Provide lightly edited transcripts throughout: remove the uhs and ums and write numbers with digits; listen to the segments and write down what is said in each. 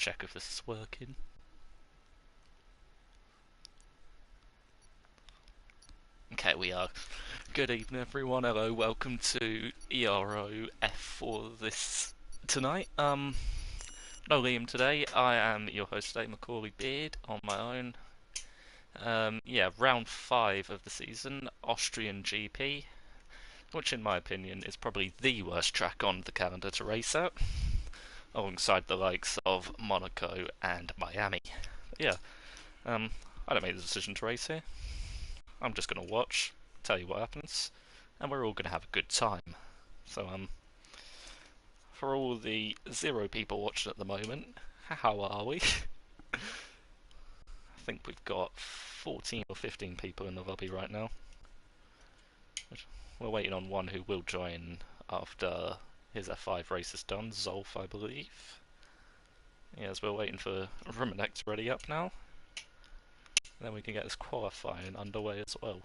check if this is working. Okay, we are. Good evening, everyone. Hello, welcome to Ero F4 this tonight. No Liam today. I am your host today, Macaulay Beard, on my own. Yeah, round 5 of the season, Austrian Gp, which in my opinion is probably the worst track on the calendar to race at, alongside the likes of Monaco and Miami. But yeah, I don't make the decision to race here. I'm just going to watch, tell you what happens, and we're all going to have a good time. So, for all the 0 people watching at the moment, how are we? I think we've got 14 or 15 people in the lobby right now. We're waiting on one who will join after his F5 race is done, Zolf, I believe. Yes, we're waiting for Rumenek to ready up now. Then we can get this qualifying underway as well.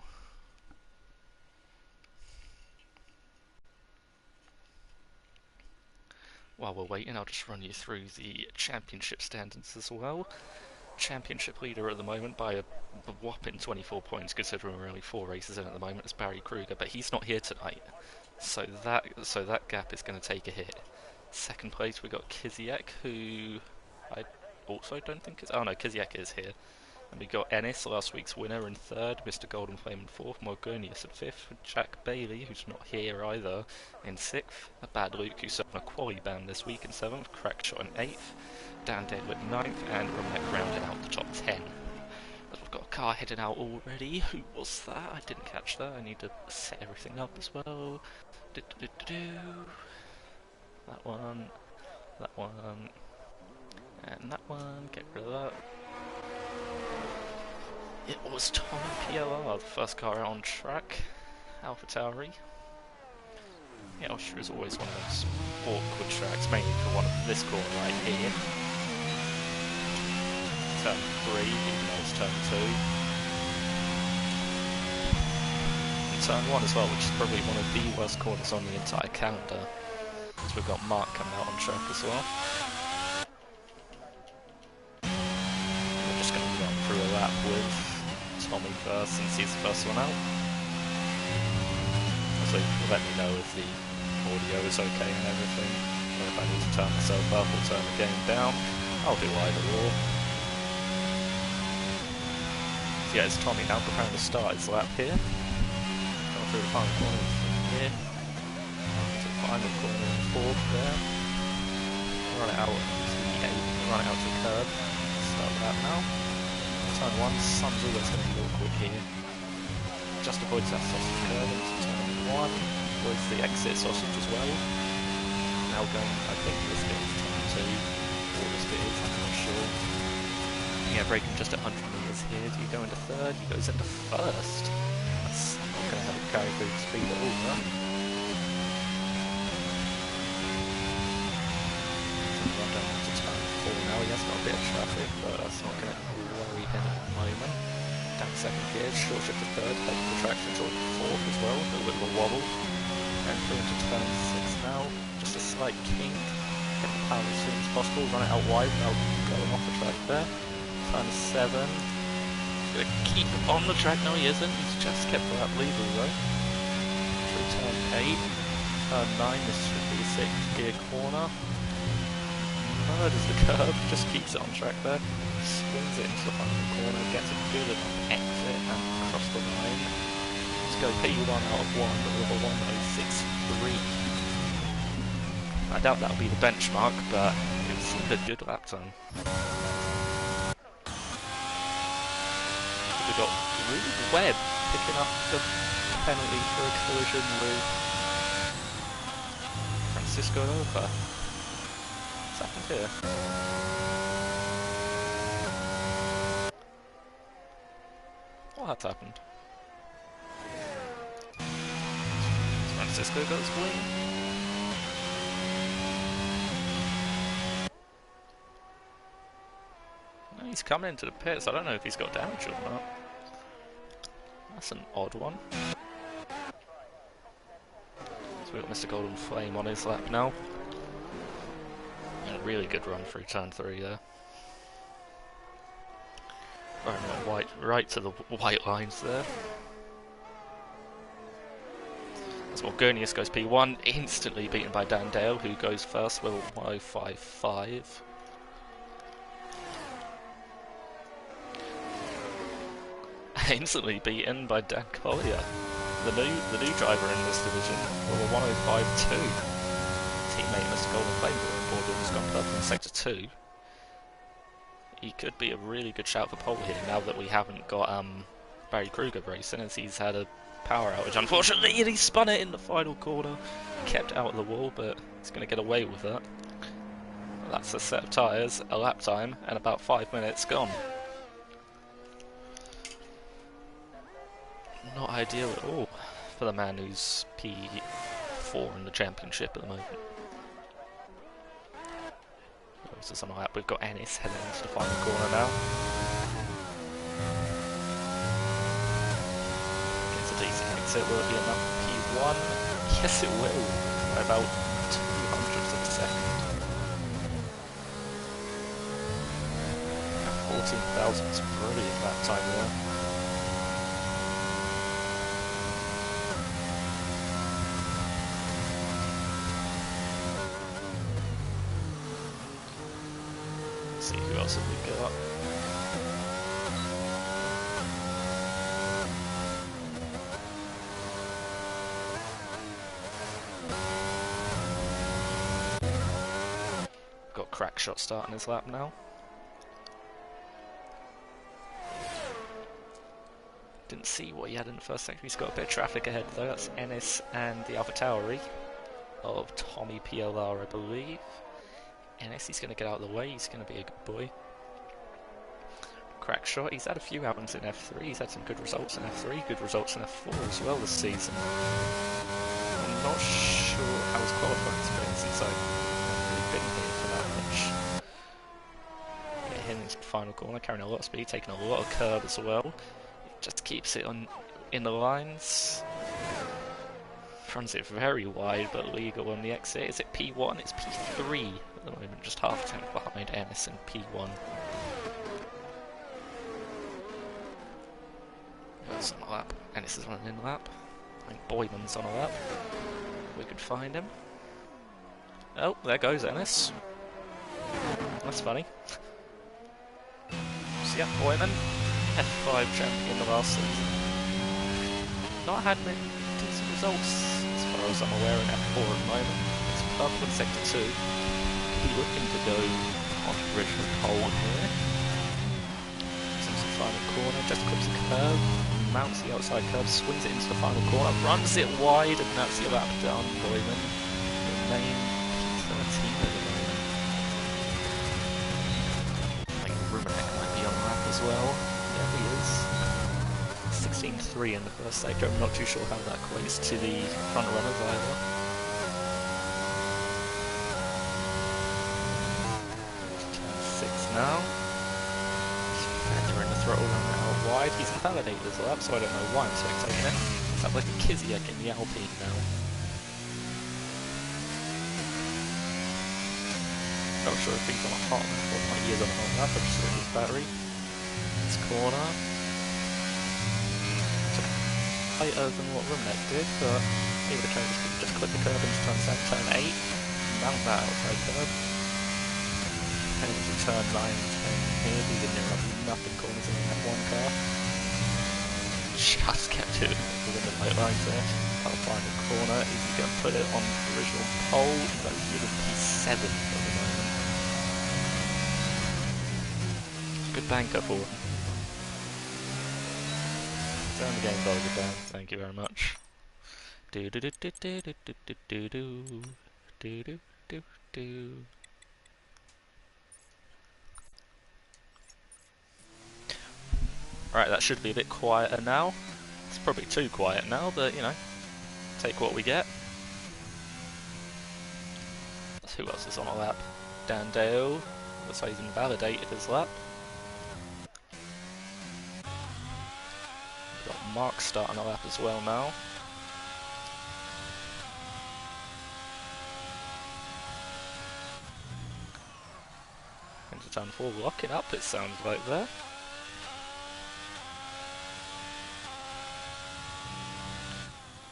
While we're waiting, I'll just run you through the championship standings as well. Championship leader at the moment by a whopping 24 points, considering we're only 4 races in at the moment, is Barry Kruger, but he's not here tonight, so that gap is going to take a hit. Second place we got Kiziek, who I also don't think is... oh no, Kiziek is here. And we got Ennis, last week's winner, in third, Mr. Golden Flame in fourth, Morgonius in fifth, Jack Bailey, who's not here either, in sixth, a Bad Luke, who's on a quali ban this week, in seventh, Crackshot in eighth, Dan Deadwood ninth, and Romek rounding out the top 10. As we've got a car heading out already. Who was that? I didn't catch that. I need to set everything up as well. That one, and that one. Get rid of that. It was Tommy PLR, the first car out on track. AlphaTauri. Yeah, Austria is always one of those awkward tracks, mainly for one of this corner right here. Turn 3, even though it's turn 2. And turn 1 as well, which is probably one of the worst corners on the entire calendar. Because we've got Mark coming out on track as well. We're just going to run through a lap with Tommy first, since he's the first one out. So let me know if the audio is okay and everything, or if I need to turn myself up or turn the game down. I'll do either or. So yeah, it's Tommy now preparing to start his lap here. Going through the final corner from here. To the final corner in fourth there. Run it out to the 8th, run it out to the curb. Start the lap now. Turn 1, sun's always going to be awkward here. Just avoids that sausage curve into turn 1. Avoids the exit sausage as well. Now going, I think this bit is turn 2. Or this bit is, I'm not sure. Yeah, braking just at 100 meters here. Do you go into third? He goes into first. That's not going to have a carry through speed at all, though. Run down to turn 4 now. He has got a bit of traffic, but that's not going to worry him at the moment. Down second gear, short shift to third, take the traction toward fourth as well, a little bit of a wobble. And through into turn 6 now, just a slight kink. Get the power as soon as possible, run it out wide without going off the track there. Turn 7. He's going to keep on the track, no he isn't, he's just kept the lap legal though. Through turn 8, turn 9, this should be a 6th gear corner. Murders the curb, just keeps it on track there. Swings it into the final corner, gets a good exit and across the line. Let's go P1 out of 1 with a 1:06.3. I doubt that'll be the benchmark, but it seemed a good lap time. We've got Webb picking up the penalty for a collision with Francisco Nova. What's happened here? What happened? Francisco got his win. No, he's coming into the pits. I don't know if he's got damage or not. That's an odd one. So we've got Mr. Golden Flame on his lap now. And really good run through turn 3 there. Right to the white lines there. As Morgonius goes P1, instantly beaten by Dan Dale, who goes first with a 105.5. Instantly beaten by Dan Collier, the new driver in this division, with a 105.2. Teammate Mr. Golden Flame Board has gone purple in Sector 2. He could be a really good shout for pole here now that we haven't got Barry Kruger racing, as he's had a power outage unfortunately, and he spun it in the final corner. Kept out of the wall, but he's going to get away with that. That's a set of tyres, a lap time, and about 5 minutes gone. Not ideal at all for the man who's P4 in the championship at the moment. Just on the lap, we've got Ennis heading into the final corner now. Gets a decent exit, will it be enough P1? Yes it will, by about 200ths of a second. 14,000 is brilliant that time there. See who else have we got. Got Crackshot starting his lap now. Didn't see what he had in the first sector. He's got a bit of traffic ahead though. That's Ennis and the Alpha Tauri of Tommy PLR, I believe. Ennis, he's going to get out of the way. He's going to be a good boy. Crackshot, he's had a few outings in F3, he's had some good results in F3, good results in F4 as well this season. I'm not sure how his qualifying experience is, I haven't really been here for that much. Yeah, hitting into the final corner, carrying a lot of speed, taking a lot of curb as well. Just keeps it on in the lines. Runs it very wide but legal on the exit. Is it P1? It's P3 at the moment, just half a tenth behind Ennis in P1. That's on a lap. Ennis is on an in-lap. I think Boyman's on a lap. We could find him. Oh, there goes Ennis. That's funny. So yeah, Boyman, F5 champion the last season. Not had many decent results as far as I'm aware in F4 at the moment. It's purple in Sector 2. He's looking to go on original pole here. Comes to the final corner, just clips the curve. Mounts the outside curve, swings it into the final corner, runs it wide, and that's the lap done. Boyman remain P13 at the moment. I think Rumanek might be on the lap as well. Yeah, he is. 16.3 in the first sector. I'm not too sure how that equates to the front runners either. Turn 6 now. Factor in the throttle run out wide. He's invalidated his lap, so I don't know why I'm spectating it. It's like a Kiziak in the Alpine now. Not sure if he's on a hot lap or not. He is on a hot lap. I just looked at his battery. This corner. Tighter than what Rumnek did, but he would have just clip the curve into turn 7, turn 8. Mount that outside curve. Heading into turn 9 and 10 here, leaving near nothing corners in that one car. Just kept it within the light lines there. Our final corner, is he going to put it on the original pole? No, he's in P7 at the moment. Good banker for him. Turn the game volume down, thank you very much. Do do do do do do do do do do do do do. Right, that should be a bit quieter now. It's probably too quiet now, but you know, take what we get. Who else is on a lap? Dan Dale, looks like he's invalidated his lap. Got Mark starting a lap as well now. into turn 4, locking up it sounds like there.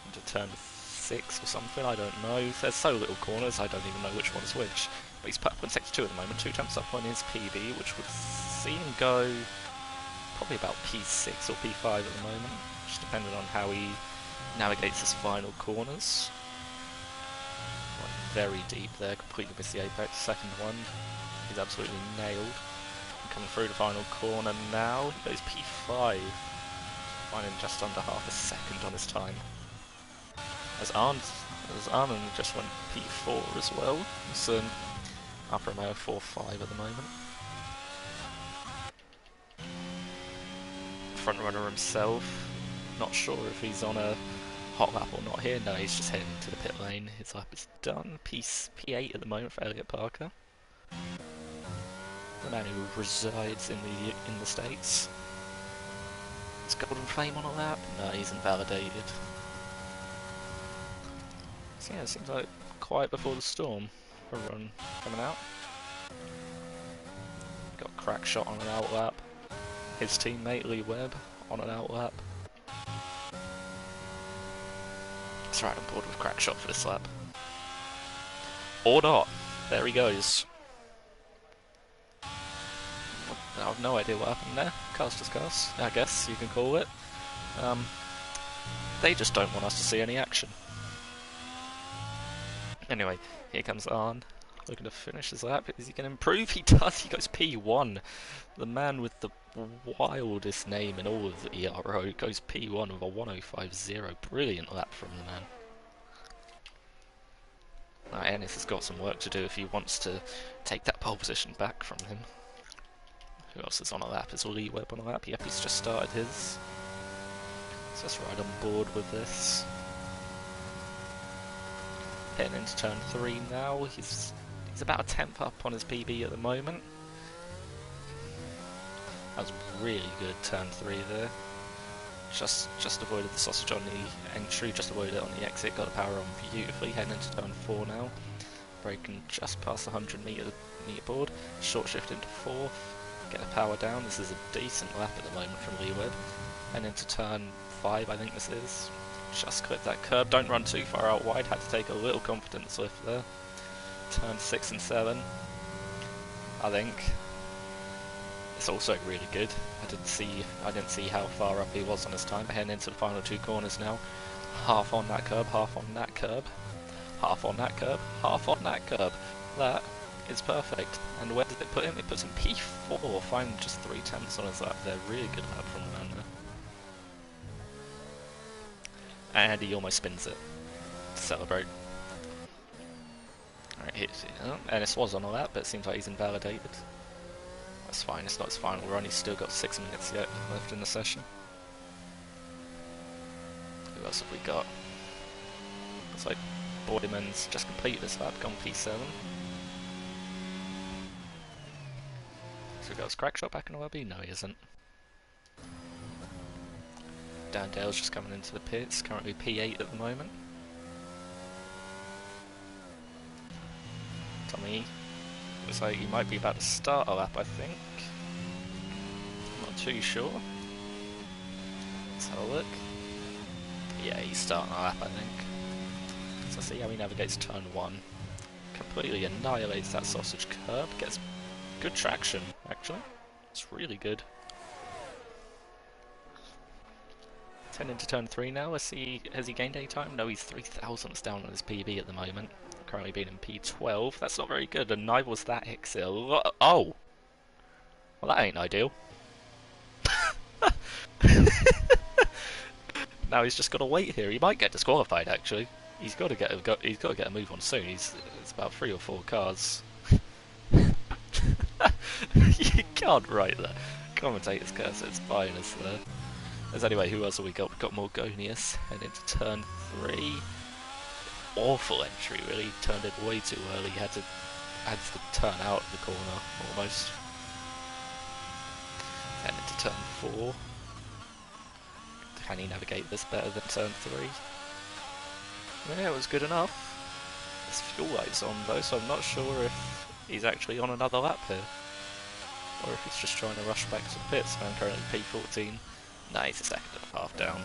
Into turn 6 or something, I don't know. There's so little corners, I don't even know which one's which. But he's put up in sector 2 at the moment, 2 attempts up on his PB, which would see him go probably about P6 or P5 at the moment, just depending on how he navigates his final corners. Very deep there, completely missed the apex. Second one, he's absolutely nailed. Coming through the final corner now, he goes P5, finding just under half a second on his time. As Arnon just went P4 as well, so Alfa Romeo 4.5 at the moment. Front runner himself, not sure if he's on a hot lap or not here. No, he's just heading to the pit lane. His lap is done. P8 at the moment for Elliot Parker, the man who resides in the States. Is Golden Flame on a lap? No, he's invalidated. So yeah, it seems like quiet before the storm for a run coming out. Got a crack shot on an outlap. His teammate Lee Webb on an outlap. That's right, I'm bored with crack shot for this lap. Or not. There he goes. I have no idea what happened there. Cars just cars, I guess you can call it. They just don't want us to see any action. Anyway, here comes Arn, looking to finish his lap. Is he going to improve? He does. He goes P1. The man with the wildest name in all of the ERO goes P1 with a 1:05.0. Brilliant lap from the man. Now, Ennis has got some work to do if he wants to take that pole position back from him. Who else is on a lap? Is Lee Webb on a lap? Yep, he's just started his. So let's ride on board with this. Heading into turn 3 now. He's about a 10th up on his PB at the moment. That was really good turn 3 there. Just avoided the sausage on the entry, just avoided it on the exit, got the power on beautifully. Heading into turn 4 now. Braking just past the 100 meter board. Short shift into 4th. Get the power down. This is a decent lap at the moment from Lee Webb. And into turn 5, I think this is. Just clipped that curb. Don't run too far out wide. Had to take a little confidence lift there. Turn 6 and 7, I think. It's also really good. I didn't see how far up he was on his time. Heading into the final 2 corners now. Half on that curb, half on that curb, half on that curb, half on that curb. That is perfect. And where does it put him? It puts him P4, finding just 3/10 on his lap there. Really good lap from the man there. And he almost spins it to celebrate. Alright, Ennis was on a lap, but it seems like he's invalidated. That's fine, it's not his final run, he's still got 6 minutes yet left in the session. Who else have we got? Looks like Boyman's just completed his lap, gone P7. So we got his crack shot back in the lobby? No, he isn't. Dan Dale's just coming into the pits, currently P8 at the moment. Tommy looks like he might be about to start a lap, I think. I'm not too sure. Let's have a look. Yeah, he's starting a lap, I think. So see how he navigates turn 1. Completely annihilates that sausage curb, gets good traction, actually. It's really good. 10 into turn 3 now. Let's see, has he gained any time? No, he's 3 thousandths down on his PB at the moment. Currently being in P12. That's not very good, and neither was that exit. Oh! Well, that ain't ideal. Now he's just got to wait here. He might get disqualified, actually. He's got to get a move on soon. It's about 3 or 4 cars. You can't write that. Commentator's cursor, it's fine as there. As anyway, who else have we got? We've got Morgonius heading into turn 3. Awful entry, really. Turned it way too early. Had to turn out of the corner almost. Heading into turn 4. Can he navigate this better than turn 3? Yeah, it was good enough. His fuel light's on though, so I'm not sure if he's actually on another lap here. or if he's just trying to rush back to the pits. Man currently P14. Nah, he's a second and a half down.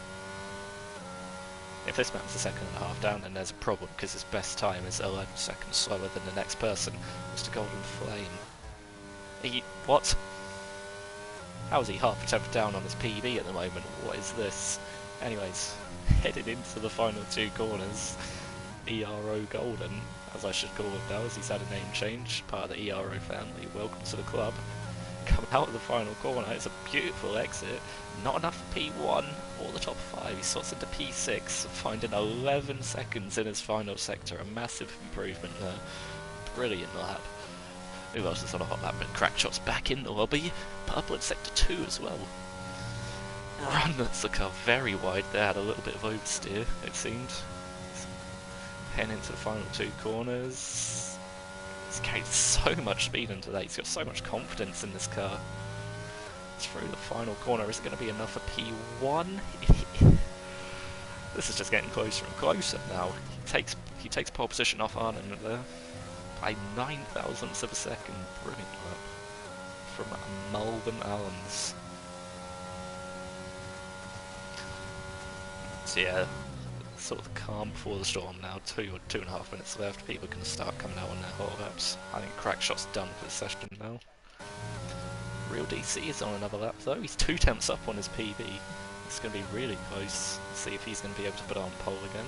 If this man's a second and a half down, then there's a problem, because his best time is 11 seconds slower than the next person, Mr. Golden Flame. What? How is he half a tenth down on his PB at the moment? What is this? Anyways, headed into the final two corners, Ero Golden, as I should call him now, as he's had a name change, part of the Ero family. Welcome to the club. Coming out of the final corner, it's a beautiful exit. Not enough for P1 or the top 5. He slots into P6, finding 11 seconds in his final sector. A massive improvement there. Brilliant lap. Who else is on a hot lap? But Crackshot's back in the lobby. Purple in sector 2 as well. Runs the car very wide there, had a little bit of oversteer, it seemed. Heading into the final two corners. He's carried so much speed into that, he's got so much confidence in this car. Through the final corner, is it going to be enough for P1? This is just getting closer and closer now. He takes pole position off Arnon there by 9 thousandths of a second. Brilliant lap from Malvern Allens. So yeah, sort of the calm before the storm now. 2.5 minutes left. People can start coming out on their hot laps. I think Crackshot's done for the session now. Real DC is on another lap though. He's 2 tenths up on his PB. It's going to be really close. Let's see if he's going to be able to put it on pole again.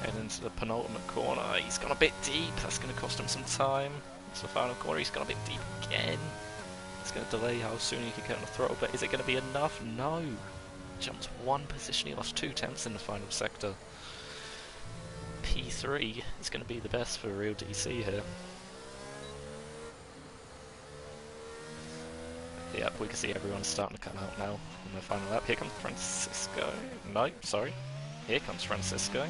Heading into the penultimate corner. He's gone a bit deep. That's going to cost him some time. It's the final corner. He's gone a bit deep again. It's going to delay how soon he can get on the throttle, but is it going to be enough? No. Jumped 1 position. He lost 2 tenths in the final sector. P3 is going to be the best for Real DC here. Yep, we can see everyone's starting to come out now in the final lap. Here comes Francisco. No, sorry. Here comes Francisco.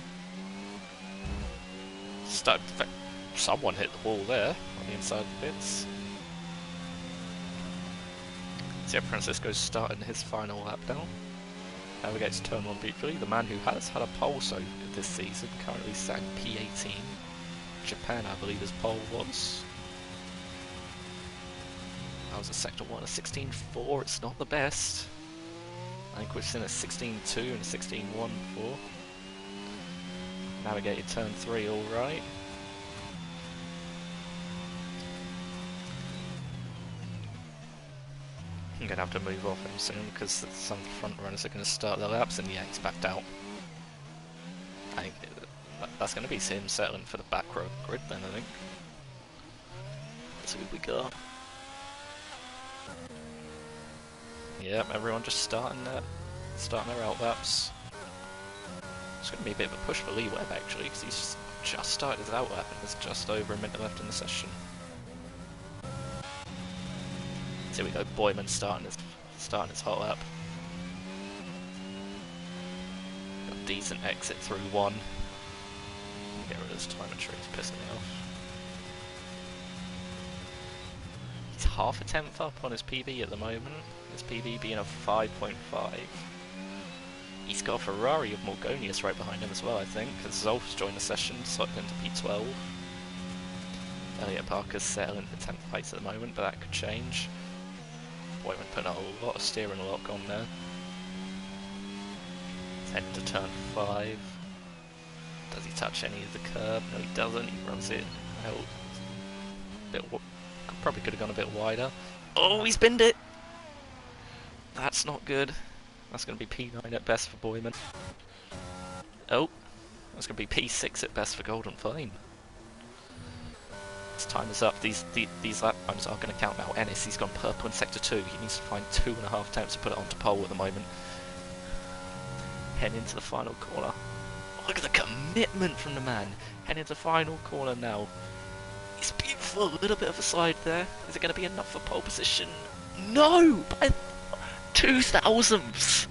Someone hit the wall there on the inside of the pits. So yeah, Francisco's starting his final lap now. Navigates turn 1 beautifully. The man who has had a pole so this season, currently sat in P18. Japan, I believe his pole was. That was a sector 1, a 16.4, it's not the best. I think we've seen a 16.2 and a 16.1 before. Navigated turn 3 alright. I'm going to have to move off him soon because some front runners are going to start their laps, and yeah, he's backed out. I think that's going to be him settling for the back row grid then, I think. Let's see what we got. Yep, everyone just starting their out laps. It's going to be a bit of a push for Lee Webb actually, because he's just started his out lap and there's just over a minute left in the session. So here we go, Boyman starting his hot lap. Got a decent exit through 1. Get rid of this telemetry, it's pissing me off. He's half a tenth up on his PB at the moment. His PB being a 5.5. He's got a Ferrari of Morgonius right behind him as well, I think, because Zolf's joined the session, cycling into P12. Elliot Parker's settling for 10th place at the moment, but that could change. Boyman putting a lot of steering lock on there. He's heading to turn 5. Does he touch any of the curb? No, he doesn't. He runs it out. Probably could have gone a bit wider. Oh, he's binned it! That's not good. That's going to be P9 at best for Boyman. Oh, that's going to be P6 at best for Golden Flame. His time is up. These lap times are going to count now. Ennis, he's gone purple in sector 2. He needs to find 2.5 attempts to put it onto pole at the moment. Heading into the final corner. Look at the commitment from the man. Heading into the final corner now. It's beautiful. A little bit of a slide there. Is it going to be enough for pole position? No! By 2 thousandths!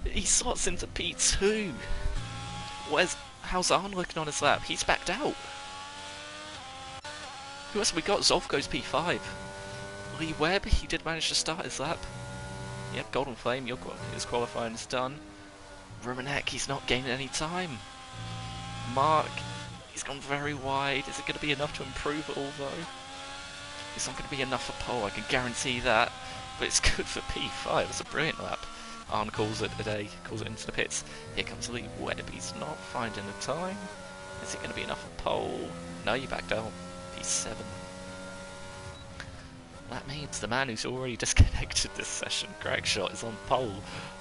He slots into P2. How's Arn looking on his lap? He's backed out. Who else have we got? Zolf goes P5. Lee Webb, he did manage to start his lap. Yep, Golden Flame, his qualifying is done. Rumanek, he's not gaining any time. Mark, He's gone very wide. Is it going to be enough to improve it all, though? It's not going to be enough for pole, I can guarantee that. But it's good for P5. It's a brilliant lap. Arn calls it a day, calls it into the pits. Here comes Lee Webb. He's not finding the time. Is it going to be enough for pole? No, you back down. P7. That means the man who's already disconnected this session, Crackshot, is on pole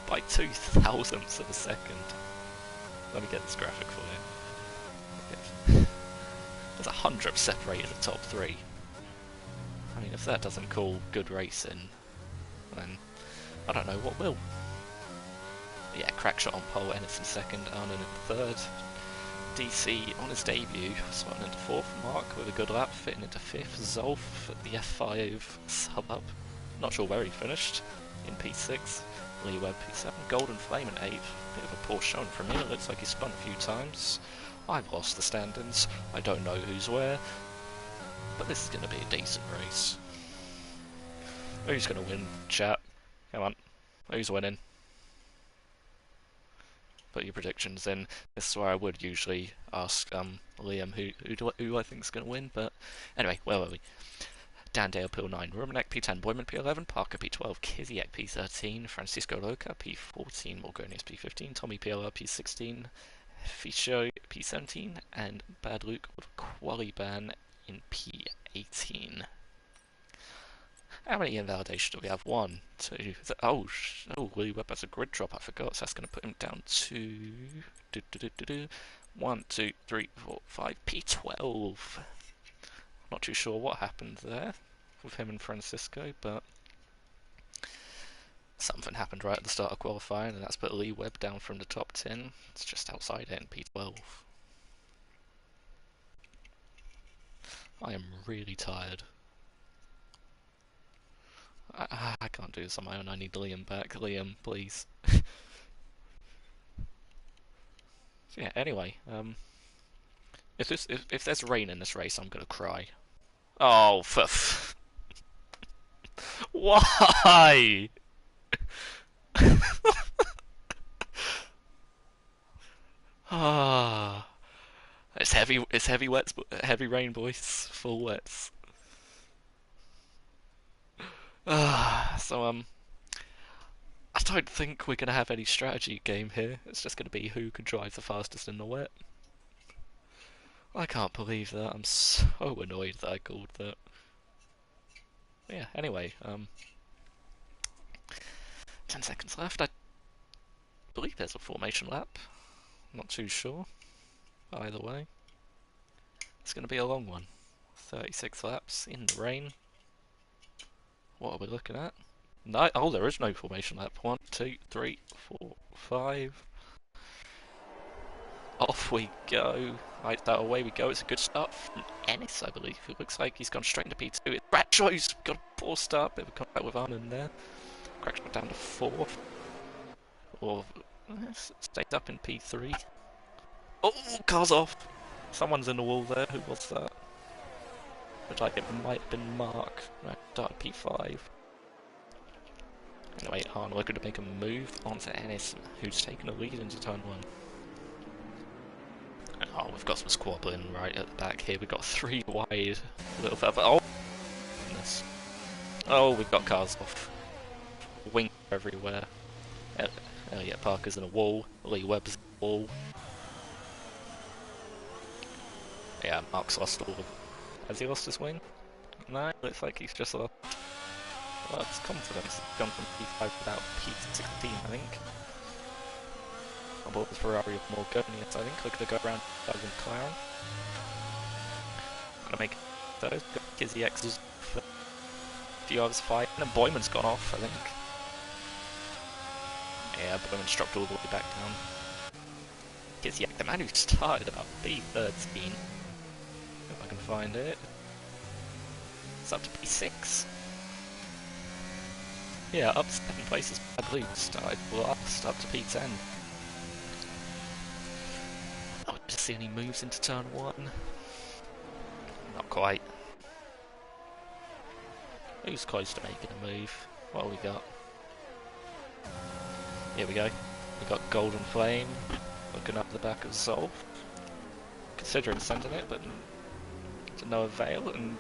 by 0.002 of a second. Let me get this graphic for you. There's 100 separated the top three. I mean, if that doesn't call good racing, then I don't know what will. Yeah, Crackshot on pole, Ennis in second, Arnon in third. DC on his debut, slotting into fourth. Mark with a good lap, fitting into fifth. Zolf at the F5 sub up. Not sure where he finished. In P6. Lee Webb P7. Golden Flame in eighth. Bit of a poor showing from him. It looks like he's spun a few times. I've lost the standings. I don't know who's where. But this is going to be a decent race. Who's going to win, chat? Come on. Who's winning? Put your predictions in. This is where I would usually ask Liam who I think is going to win, but anyway, where were we? Dandale P9, Rumanek P10, Boyman P11, Parker P12, Kiziak P13, Francisco Loca P14, Morgonius P15, Tommy PLR P16, Ficho P17, and Bad Luke with Qualiban in P18. How many invalidations do we have? 1, 2, oh, Lee Webb has a grid drop, I forgot, so that's going to put him down to 1, 2, 3, 4, 5, P12. Not too sure what happened there with him and Francisco, but something happened right at the start of qualifying, and that's put Lee Webb down from the top 10. It's just outside it in P12. I am really tired. I can't do this on my own. I need Liam back. Liam, please. So yeah. Anyway, if there's rain in this race, I'm gonna cry. Oh, why? Ah, it's heavy. It's heavy wets. Heavy rain, boys. Full wets. So I don't think we're going to have any strategy game here. It's just going to be who can drive the fastest in the wet. I can't believe that. I'm so annoyed that I called that. Yeah, anyway, 10 seconds left. I believe there's a formation lap. Not too sure. Either way. It's going to be a long one. 36 laps in the rain. What are we looking at? No, oh, there is no formation lap. 1, 2, 3, 4, 5. Off we go. Right, that away we go. It's a good start from Ennis, I believe. It looks like he's gone straight into P2. It's Ratcho's got a poor start. Bit of a contact with Arnon there. Crackshot down to 4th. Or stayed up in P3. Oh, car's off. Someone's in the wall there. Who was that? Looks like it might have been Mark. Right, start P5. Anyway, Arn looking to make a move onto Ennis, who's taken a lead into turn 1. Oh, we've got some squabbling right at the back here. We've got 3 wide, a little further. Oh, goodness. Oh, we've got cars off. Wing everywhere. Elliot Parker's in a wall. Lee Webb's in a wall. Yeah, Mark's lost all of... Has he lost his wing? No, looks like he's just lost... Well, it's confidence. He's gone from P5 without P16, I think. I bought the Ferrari of Morgonius, I think. Look at the go around with McLaren. Gonna make those. Gizzy X's for a few others fighting, and Boyman's gone off, I think. Yeah, Boyman's dropped all the way back down. Gizzy, the man who started about P13. If I can find it. It's up to P6. Yeah, up 7 places. I believe started last up to P10. Oh, did I see any moves into turn 1? Not quite. Who's close to making a move? What have we got? Here we go. We got Golden Flame looking up the back of Zolf. considering sending it, but to no avail, and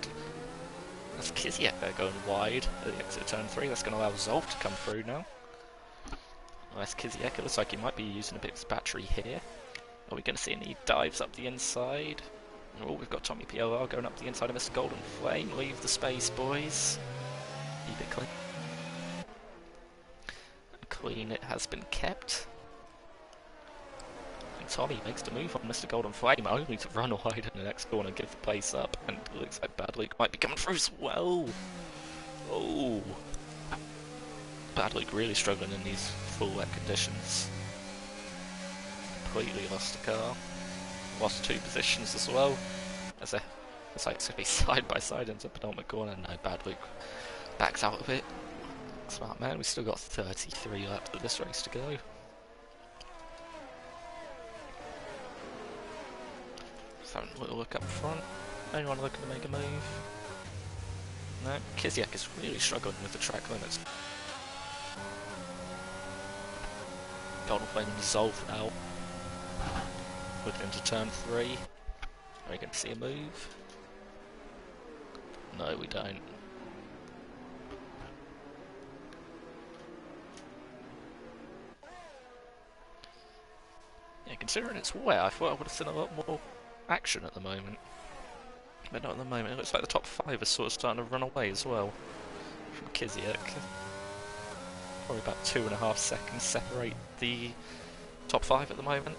that's Kiziak there going wide at the exit of turn 3. That's going to allow Zolf to come through now. Well, that's Kiziak. It looks like he might be using a bit of his battery here. Are we going to see any dives up the inside? Oh, we've got Tommy PLR going up the inside of Mr. Golden Flame. Leave the space, boys. Keep it clean. Clean it has been kept. And Tommy makes the move on Mr. Golden Flame, only to run wide in the next corner and give the place up. And it looks like Bad Luke might be coming through as well. Oh. Bad Luke really struggling in these full wet conditions. Completely lost the car. Lost 2 positions as well. It's like it's going to be side by side into penultimate corner. No, Bad Luke backs out of it. Smart man, we've still got 33 laps of this race to go. Just having a little look up front. Anyone looking to make a move? No, Kiziak is really struggling with the track limits. Golden Flame and Zolf now. Looking into turn 3. Are we going to see a move? No, we don't. Yeah, considering it's wet, I thought I would have seen a lot more action at the moment. But not at the moment. It looks like the top 5 is sort of starting to run away as well from Kiziak. Probably about 2.5 seconds separate the top 5 at the moment.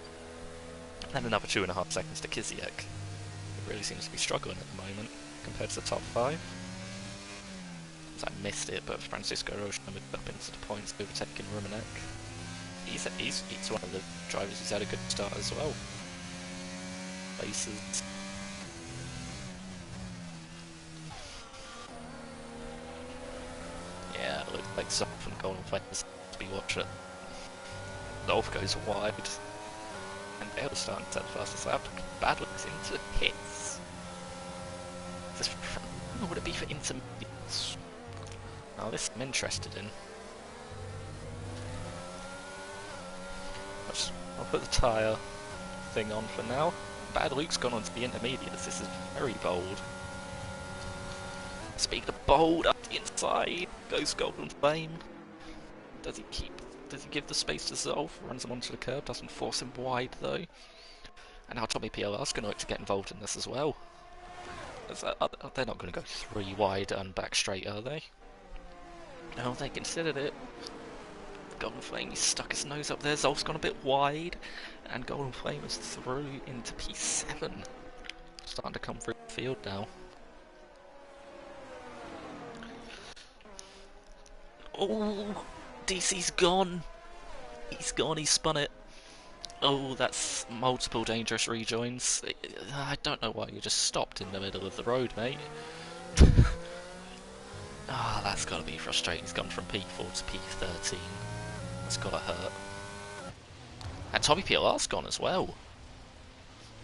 And another 2.5 seconds to Kiziak. It really seems to be struggling at the moment compared to the top 5. As I missed it, but Francisco Rocha moved up into the points, overtaking Rumenek. He's one of the drivers who's had a good start as well. Bases. Yeah, it looks like Zolf and Golden Flame to be watching. Zolf goes wide. And Bale's starting to take the fastest lap. Bad Luck's into the pits. This would it be for intermediates? Now this I'm interested in. I'll put the tyre thing on for now. Bad Luke's gone on to the intermediates. This is very bold. Speaking of bold, up the inside goes Golden Flame. Does he give the space to Zolf? Runs him onto the curb, doesn't force him wide though. And now Tommy PLR's going to look to get involved in this as well. They're not going to go 3 wide and back straight, are they? No, they considered it. Golden Flame, he's stuck his nose up there. Zolf's gone a bit wide, and Golden Flame is through into P7. Starting to come through the field now. Oh, DC's gone. He's gone, he spun it. Oh, that's multiple dangerous rejoins. I don't know why you just stopped in the middle of the road, mate. Ah, that's gotta be frustrating. He's gone from P4 to P13. That's gotta hurt. And Tommy PLR's gone as well.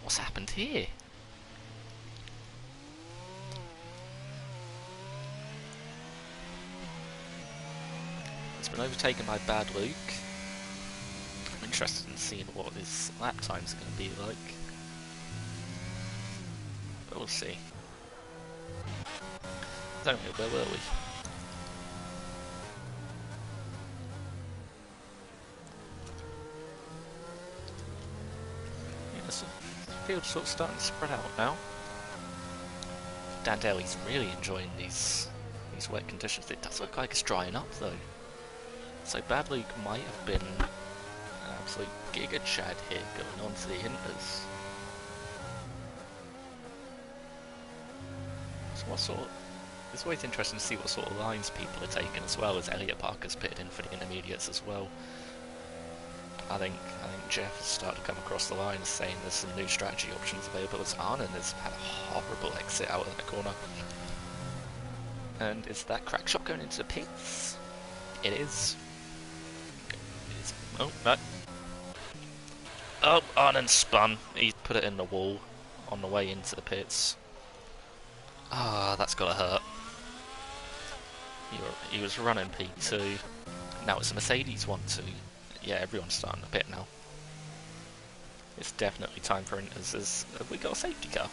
What's happened here? It's been overtaken by Bad Luke. I'm interested in seeing what his lap times are going to be like. But we'll see. Don't know, where were we? Yeah, so the field's sort of starting to spread out now. Dandeli's really enjoying these wet conditions. It does look like it's drying up though. So Bad Luke might have been an absolute giga chad here going on to the Inters. So what sort of... It's always interesting to see what sort of lines people are taking as well, as Elliot Parker's pitted in for the intermediates as well. I think Jeff has started to come across the lines saying there's some new strategy options available, as Arnon has had a horrible exit out of the corner. And is that crack shot going into the pits? It is. Oh, no. Oh, Arnon spun. He put it in the wall on the way into the pits. Ah, that's gotta hurt. He was running P2. Now it's a Mercedes 1-2. Yeah, everyone's starting to pit now. It's definitely time for inters, as we got a safety car.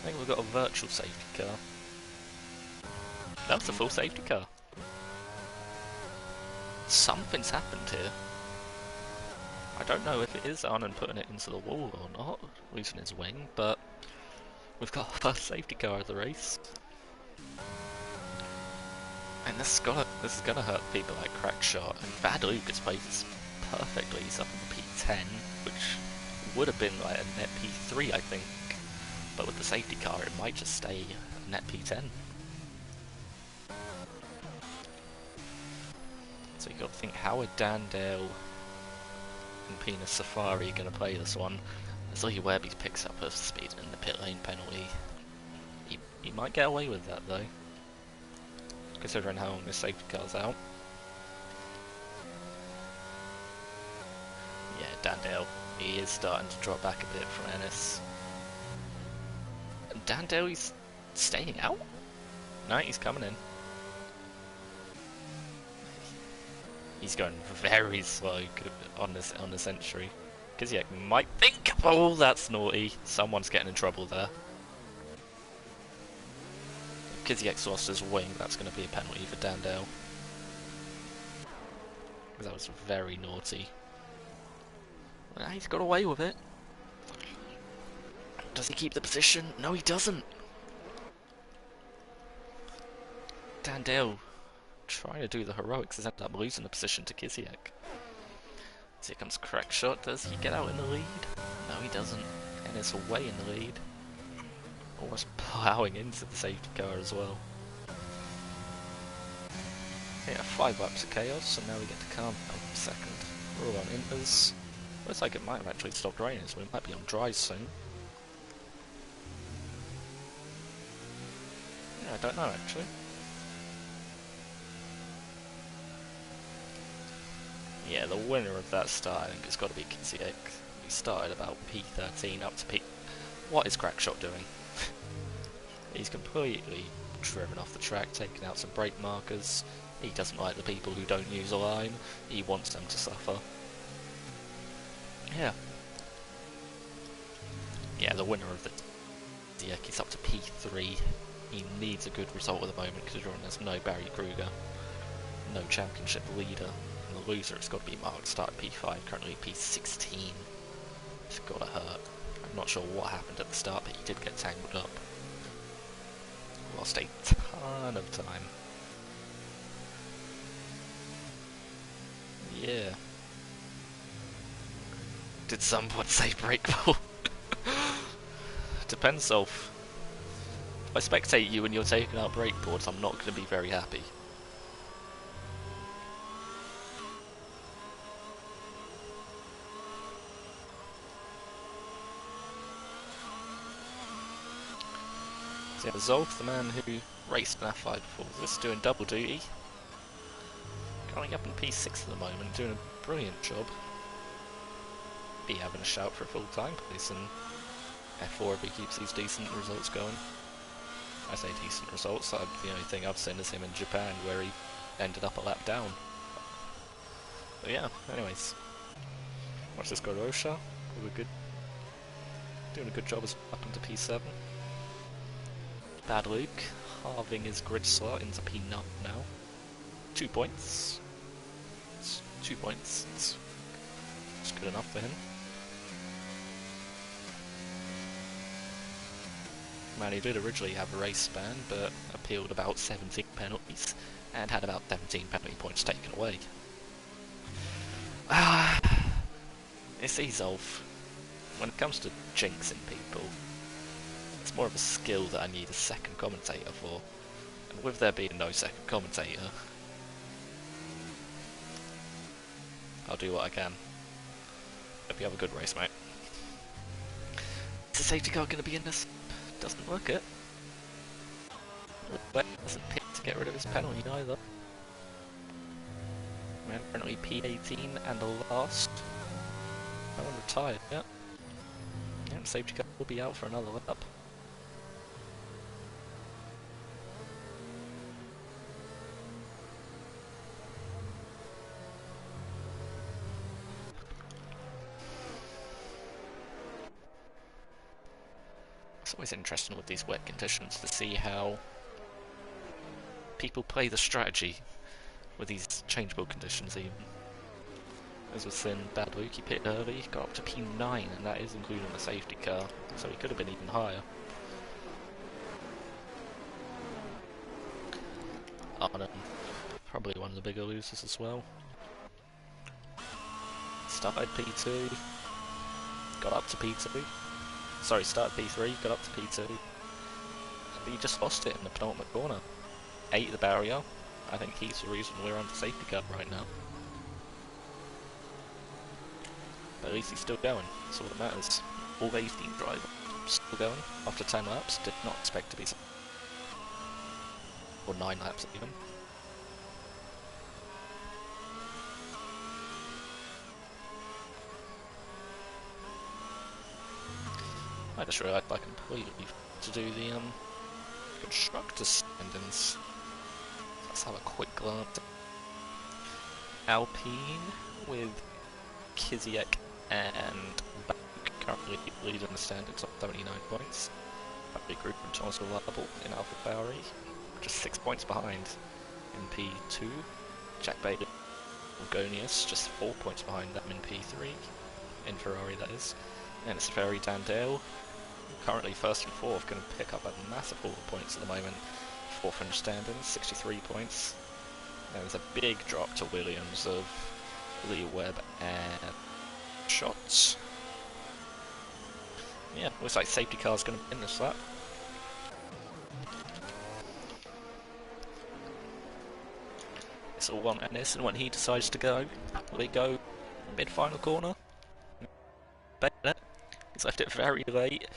I think we've got a virtual safety car. That's a full safety car. Something's happened here. I don't know if it is Arnon putting it into the wall or not, losing his wing, but we've got our first safety car of the race. And this is gonna hurt people like Crackshot, and Bad Luke has played this perfectly. He's up in the P10, which would have been like a net P3, I think. But with the safety car, it might just stay a net P10. So you got to think, how are Dandale and Penis Safari going to play this one? As Lee Webby picks up a speed in the pit lane penalty. He might get away with that though, considering how long this safety car's out. Yeah, Dandale, he is starting to drop back a bit from Ennis. And Dandale, he's staying out? No, he's coming in. He's going very slow on this entry. Kiziak might think, oh, that's naughty. Someone's getting in trouble there. If Kiziak's lost his wing, that's going to be a penalty for Dandale. That was very naughty. Well, he's got away with it. Does he keep the position? No, he doesn't. Dandale trying to do the heroics has ended up losing the position to Kiziak. So here comes Crackshot. Does he get out in the lead? No, he doesn't. And it's away in the lead. Almost ploughing into the safety car as well. Yeah, 5 laps of chaos, and now we get to calm down second. We're all on inters. Looks like it might have actually stopped raining, so we might be on dries soon. Yeah, I don't know actually. Yeah, the winner of that start, I think, has got to be Kiziak. He started about P13 up to P... What is Crackshot doing? He's completely driven off the track, taking out some brake markers. He doesn't like the people who don't use a line. He wants them to suffer. Yeah. Yeah, the winner of the Kiziak is up to P3. He needs a good result at the moment, considering there's no Barry Kruger, no championship leader. And the loser has got to be Mark, start at P5, currently P16. It's got to hurt. I'm not sure what happened at the start, but he did get tangled up. Lost a ton of time. Yeah. Did someone say break ball? Depends, Solf. If I spectate you when you're taking out breakboards, I'm not going to be very happy. So yeah, Zolf, the man who raced an F5 before this, doing double duty. Going up in P6 at the moment, doing a brilliant job. Be having a shout for a full-time place in F4 if he keeps these decent results going. I say decent results, the only thing I've seen is him in Japan where he ended up a lap down. But yeah, anyways. Watch this go to Osha. Doing a good job as up into P7. Bad Luke, halving his grid slot into P9 now. 2 points. It's 2 points. It's good enough for him. Man, he did originally have a race ban, but appealed about 17 penalties, and had about 17 penalty points taken away. It's Ezolf. When it comes to jinxing people, it's more of a skill that I need a second commentator for. And with there being no second commentator, I'll do what I can. Hope you have a good race, mate. Is the safety car going to be in this? Doesn't work it. But doesn't pick to get rid of his penalty either. Man, penalty P18 and the last. No one retired yet. Yeah, the safety car will be out for another lap. It's always interesting with these wet conditions to see how people play the strategy with these changeable conditions even. As we've seen, Bad Luke, he pitted early, got up to P9, and that is including the safety car, so he could have been even higher. Arnhem, probably one of the bigger losers as well. Started P2, got up to P2. Sorry, started P3, got up to P2. And he just lost it in the penultimate corner. Ate the barrier. I think he's the reason we're under safety car right now. But at least he's still going, that's all that matters. All 18 drivers still going after 10 laps, did not expect to be... or 9 laps even. I just realised I completely to do the constructor standings. Let's have a quick glance. Alpine with Kiziek and Bauk currently leading the standings on 79 points. Bradley Group and Thomas Reliable in Alpha Tauri, just 6 points behind in P2. Jack Bailey and Gonius just 4 points behind them in P3, in Ferrari that is. And it's very Dandale, currently first and fourth, going to pick up a massive haul of points at the moment. Fourth finish standings, 63 points. There's a big drop to Williams of Lee Webb and Shots. Yeah, looks like safety car's going to win this lap. It's all on Ennis, and when he decides to go, will he go mid-final corner? Bet. He's left it very late.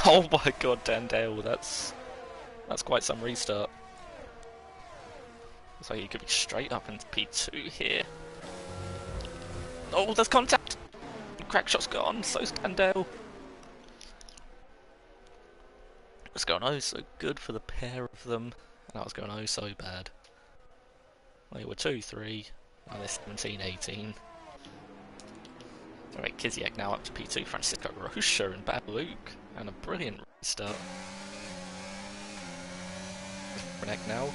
Oh my god, Dandale, that's quite some restart. So he could be straight up into P2 here. Oh, there's contact! Crackshot's gone, so's Dandale. It was going oh so good for the pair of them, and that was going oh so bad. They were 2-3, now they're 17-18. Alright, Kiziek now up to P2, Francisco Rocha and Bad Luke, and a brilliant restart. Renek now,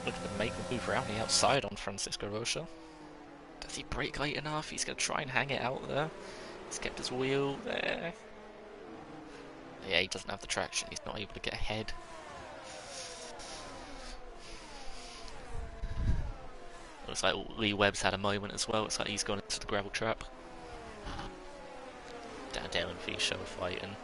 looking to make the move around the outside on Francisco Rocha. Does he brake late enough? He's going to try and hang it out there. He's kept his wheel there. Yeah, he doesn't have the traction, he's not able to get ahead. Looks like Lee Webb's had a moment as well, looks like he's gone into the gravel trap. Dandale and Fischer are fighting.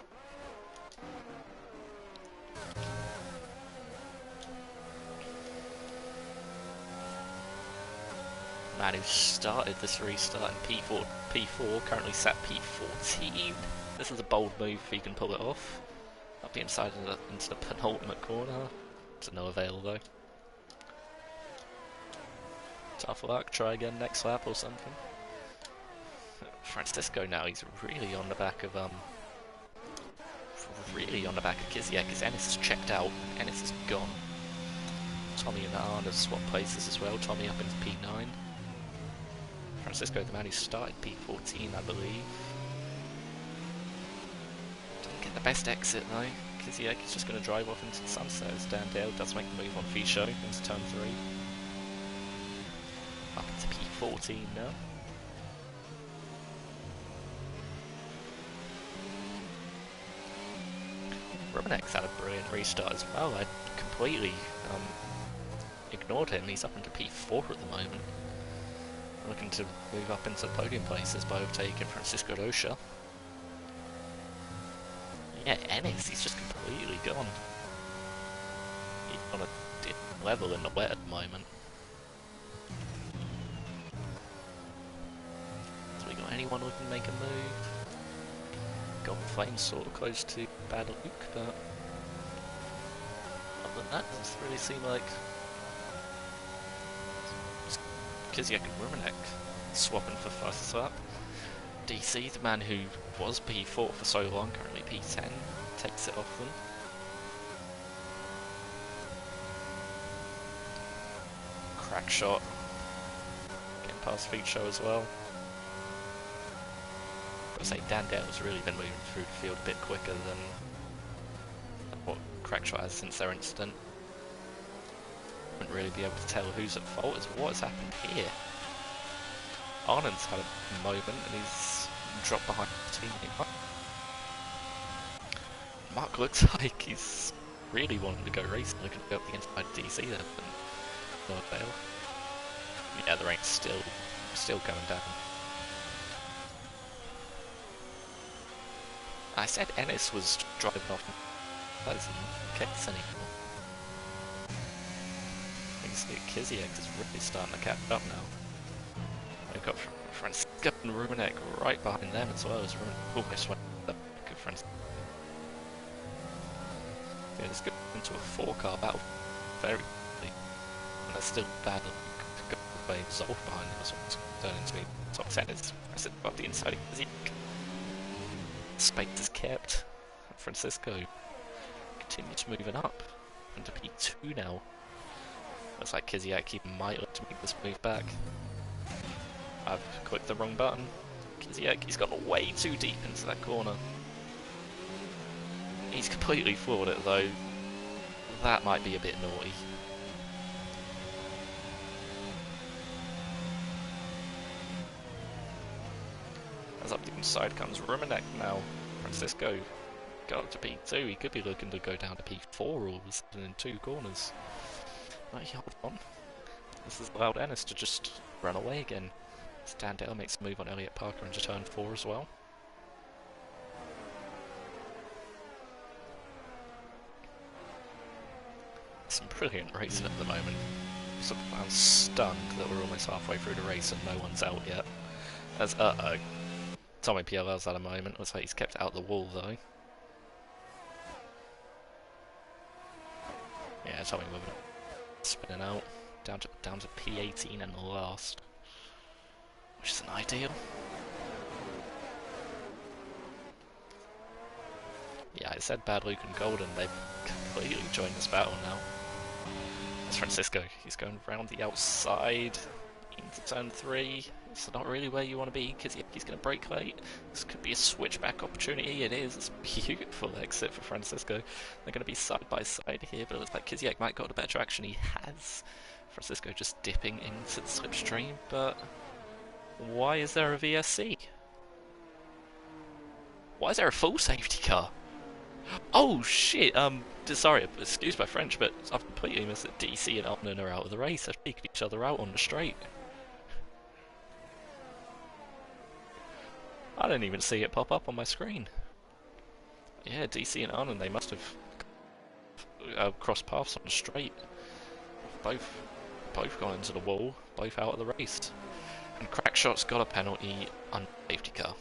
Man who started this restart in P4 currently sat P14. This is a bold move if he can pull it off. Up the inside into the penultimate corner. To no avail though. Tough luck, try again next lap or something. Francisco now, he's really on the back of Kiziek, because Ennis is checked out, Ennis is gone. Tommy and Arne have swapped places as well, Tommy up into P9. Francisco, the man who started P14, I believe. Doesn't get the best exit though. Kiziek is just going to drive off into the sunset as Dandale does make the move on Fischer into turn 3. Up into P14 now. Rubenek's had a brilliant restart as well. I completely ignored him. He's up into P4 at the moment. Looking to move up into podium places by overtaking Francisco Rocha. Yeah, Ennis, he's just completely gone. He's on a different level in the wet at the moment. Have we got anyone who can make a move? Golden Flame's sort of close to Bad Luke, but other than that, doesn't really seem like Kiziek and Rumenek swapping for fastest lap. DC, the man who was P4 for so long, currently P10, takes it off them. Crack shot, getting past Feed Show as well. I say Dandale's really been moving through the field a bit quicker than Crackshot has since their incident. Wouldn't really be able to tell who's at fault as what has happened here. Arnon's had a moment and he's dropped behind his teammate. Mark looks like he's really wanting to go racing, looking to go up the inside DC there, but no avail. Yeah, the rain's still going down. I said Ennis was driving off. That isn't the case anymore. I can see Kiziak is really starting to catch up now. We've got Francisco and Ruminek right behind them as well as Ruminek almost went up to Francisco. Yeah, it's going into a 4-car battle very quickly. And that's still bad to go away Zolf behind them as well. It's turning into me. Top 10 is I said above the inside of Kiziak. Space is kept. Francisco continues moving up into P2 now. Looks like Kiziak might look to make this move back. I've clicked the wrong button. Kiziak, he's gone way too deep into that corner. He's completely floored it though. That might be a bit naughty. As up the inside comes Ruminek now. Francisco got up to P2. He could be looking to go down to P4 all of a sudden in 2 corners. Right, hold on. This has allowed Ennis to just run away again. Standale makes a move on Elliot Parker into turn 4 as well. Some brilliant racing at the moment. I'm stunned that we're almost halfway through the race and no one's out yet. As Tommy PLL's had a moment. Looks like he's kept out the wall though. Yeah, Tommy moving up, spinning out down to P18 and last, which isn't ideal. Yeah, I said Bad Luke and Golden. They've completely joined this battle now. That's Francisco. He's going round the outside into turn 3. It's not really where you want to be because he's going to brake late. This could be a switchback opportunity. It is. It's a beautiful exit for Francisco. They're going to be side by side here, but it looks like Kiziak might got a better traction. He has. Francisco just dipping into the slipstream, but why is there a VSC? Why is there a full safety car? Oh shit, sorry, excuse my French, but I've completely missed that DC and Upman are out of the race. They're taking each other out on the straight. I didn't even see it pop up on my screen. Yeah, DC and Arnon, they must have crossed paths on the straight. Both gone into the wall, both out of the race. And Crackshot's got a penalty on safety car.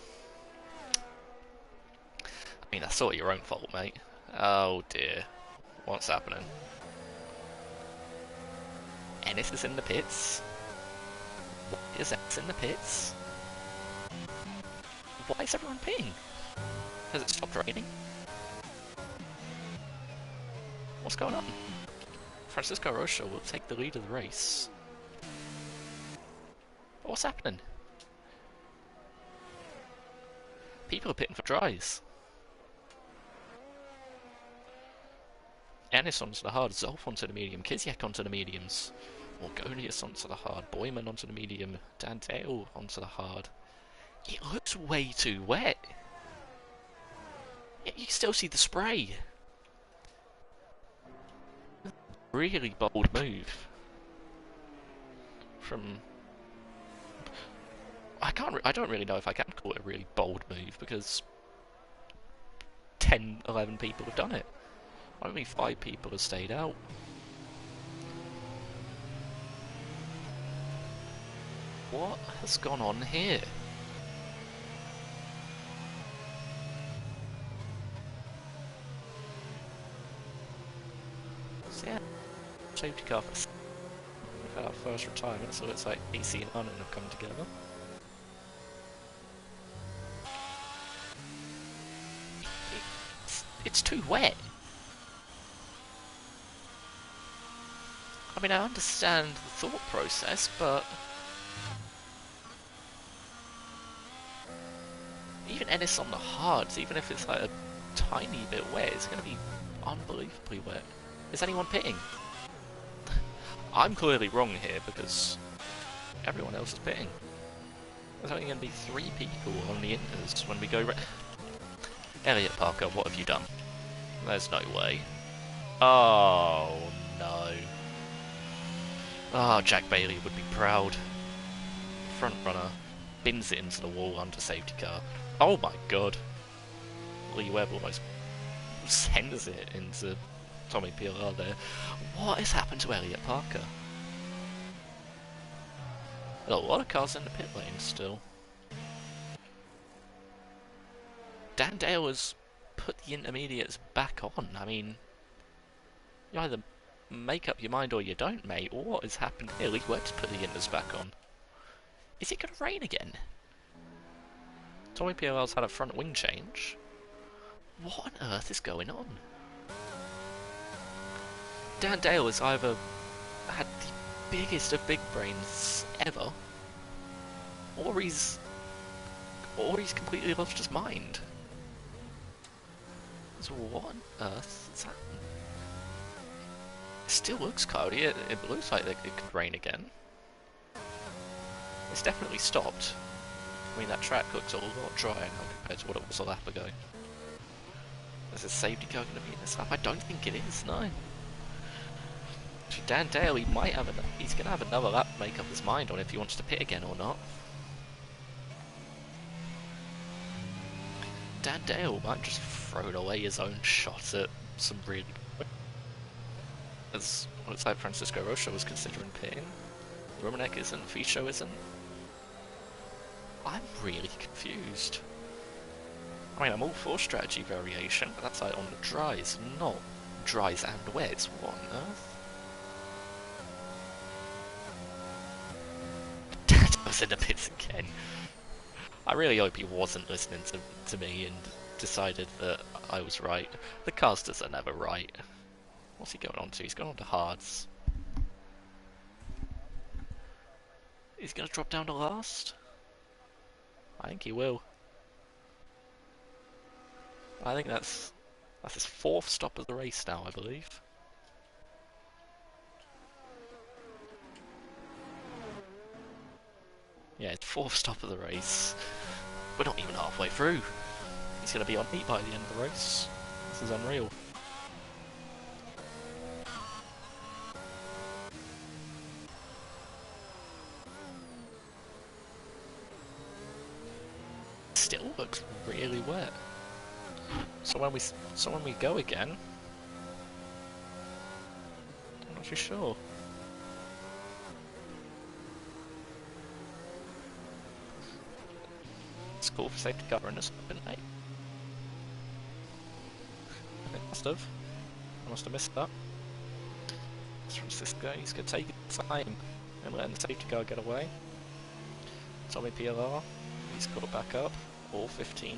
I mean, that's sort of your own fault, mate. Oh dear. What's happening? Ennis is in the pits. Why is Ennis in the pits? Why is everyone pitting? Has it stopped raining? What's going on? Francisco Rocha will take the lead of the race. But what's happening? People are pitting for dries. Ennis onto the hard, Zolf onto the medium, Kiziak onto the mediums, Morgonius onto the hard, Boyman onto the medium, Dantale onto the hard. It looks way too wet. Yet you can still see the spray. Really bold move from. I don't really know if I can call it a really bold move because 10, 11 people have done it. Only 5 people have stayed out. What has gone on here? So yeah, safety car for we've had our first retirement, so it's like AC and Arnon have come together. It's too wet. I mean, I understand the thought process, but even Ennis on the hards, even if it's like a tiny bit wet, it's going to be unbelievably wet. Is anyone pitting? I'm clearly wrong here because everyone else is pitting. There's only going to be 3 people on the inters when we go. Elliot Parker, what have you done? There's no way. Oh no. Oh, Jack Bailey would be proud. Front runner bins it into the wall under safety car. Oh my god. Lee Webb almost sends it into Tommy PLR there. What has happened to Elliot Parker? There's a lot of cars in the pit lane still. Dan Dale has put the intermediates back on. I mean, you either make up your mind or you don't, mate. What has happened here? Lee Webb's put the inters back on. Is it going to rain again? Tommy PLR's had a front wing change. What on earth is going on? Dan Dale has either had the biggest of big brains ever, or he's completely lost his mind. So what on earth is happening? It still looks cloudy. It looks like it could rain again. It's definitely stopped. I mean, that track looks a lot drier now compared to what it was a lap ago. Is a safety car going to be in this lap? I don't think it is, no. Dan Dale, he's going to have another lap to make up his mind on if he wants to pit again or not. Dan Dale might just throw away his own shot at some really... As looks like Francisco Rocha was considering pitting. Romanek isn't, Ficho isn't. I'm really confused. I mean, I'm all for strategy variation, but that's like on the dries, not dries and wets. What on earth? I was in the pits again. I really hope he wasn't listening to me and decided that I was right. The casters are never right. What's he going on to? He's going on to hards. He's going to drop down to last? I think he will. I think that's his 4th stop of the race now, I believe. Yeah, it's 4th stop of the race. We're not even halfway through. He's going to be on 8 by the end of the race. This is unreal. Still looks really wet. So when we go again, I'm not too sure. It's cool for safety car in this open, mate. I must have missed that. It's Francisco. He's gonna take his time and letting the safety car get away. Tommy PLR. He's got back up. All 15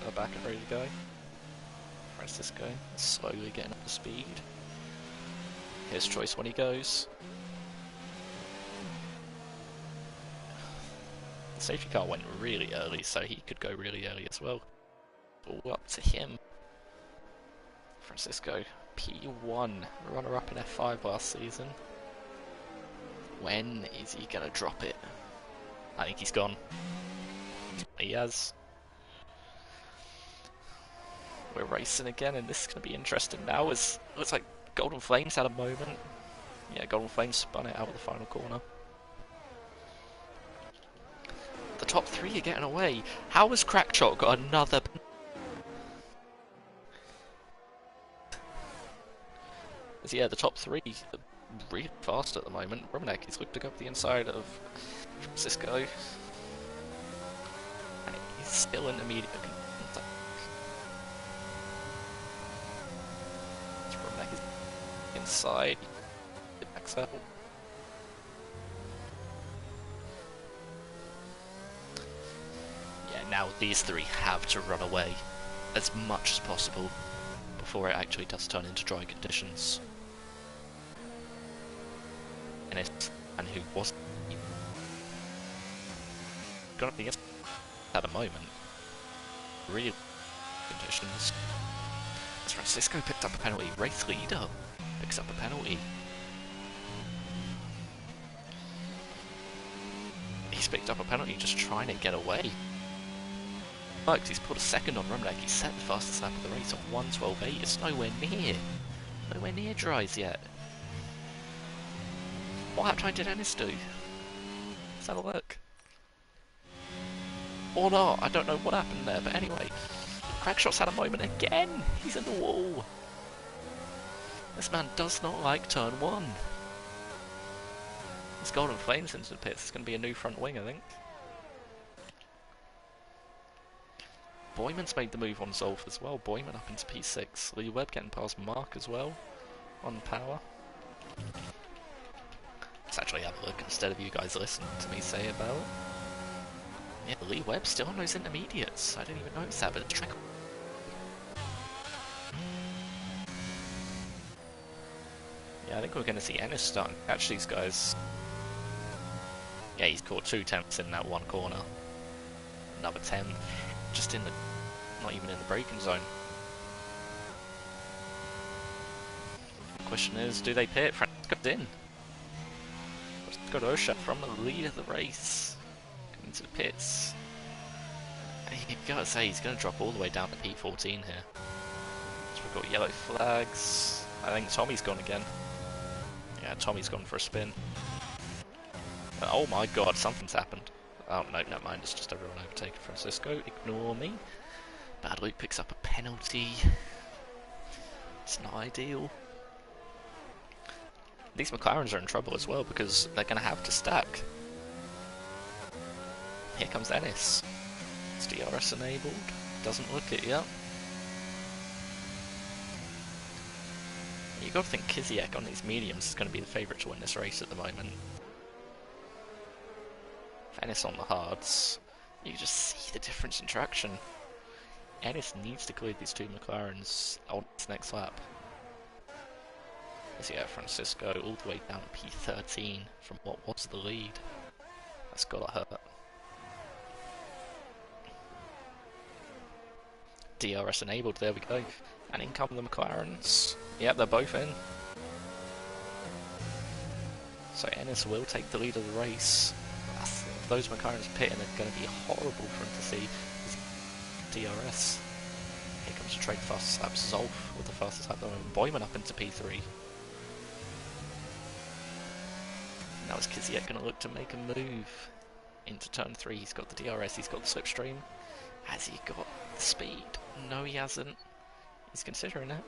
are back and ready to go. Francisco is slowly getting up to speed. His choice when he goes. The safety car went really early, so he could go really early as well. All up to him. Francisco, P1, runner-up in F5 last season. When is he gonna drop it? I think he's gone. He has. We're racing again, and this is going to be interesting now. As looks like Golden Flames had a moment. Yeah, Golden Flames spun it out of the final corner. The top 3 are getting away. How has Crackshot got another? Yeah, the top 3 are really fast at the moment. Romanek is looking to go up the inside of Francisco. He's still in immediate contact. Romanek is inside. It backs up. Yeah, now these 3 have to run away as much as possible before it actually does turn into dry conditions. And who was gonna be at a moment. Real conditions. As Francisco picked up a penalty, race leader picks up a penalty. He's picked up a penalty just trying to get away. Look, he's put a second on run leg. He's set the fastest lap of the race on 1:12.8. It's nowhere near dries yet. What lap time did Ennis do? Let's have a look. Or not, I don't know what happened there, but anyway. Crackshot's had a moment again! He's in the wall! This man does not like turn 1. This Golden Flames into the pits. It's going to be a new front wing, I think. Boyman's made the move on Zolf as well. Boyman up into P6. Lee Webb getting past Mark as well on power. Let's actually have a look instead of you guys listening to me say about it. Yeah, Lee Webb still on those intermediates. I didn't even notice that, but it's trickle. Yeah, I think we're going to see Ennis starting to catch these guys. Yeah, he's caught 2 tenths in that one corner. Another 10, just in the, not even in the braking zone. The question is, do they pit? Francisco's in. Francisco Rocha from the lead of the race. Into the pits. You've got to say, he's going to drop all the way down to P14 here. So we've got yellow flags. I think Tommy's gone again. Yeah, Tommy's gone for a spin. Oh my god, something's happened. Oh no, never mind, it's just everyone overtaken Francisco. Ignore me. Bad Luke picks up a penalty. It's not ideal. These McLarens are in trouble as well because they're going to have to stack. Here comes Ennis. It's DRS enabled. Doesn't look it yet. You've got to think Kiziak on these mediums is going to be the favourite to win this race at the moment. Ennis on the hards. You can just see the difference in traction. Ennis needs to clear these 2 McLarens on this next lap. As you have Francisco all the way down to P13 from what was the lead. That's gotta hurt. DRS enabled, there we go. And in come the McLarens. Yep, they're both in. So Ennis will take the lead of the race. If those McLarens pit, and it's going to be horrible for him to see his DRS. Here comes the trade fastest lap. Zolf with the fastest lap. Boyman up into P3. Now is Kiziak going to look to make a move into turn 3. He's got the DRS, he's got the slipstream. Has he got the speed? No, he hasn't. He's considering it.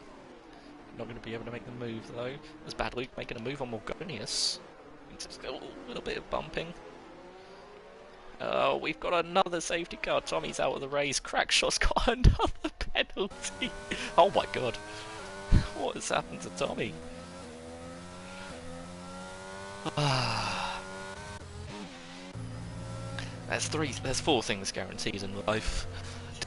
Not going to be able to make the move though. There's Bad Luke making a move on Morgonius. Just a little bit of bumping. Oh, we've got another safety car. Tommy's out of the race. Crackshot's got another penalty. Oh my god. What has happened to Tommy? There's 4 things guaranteed in life.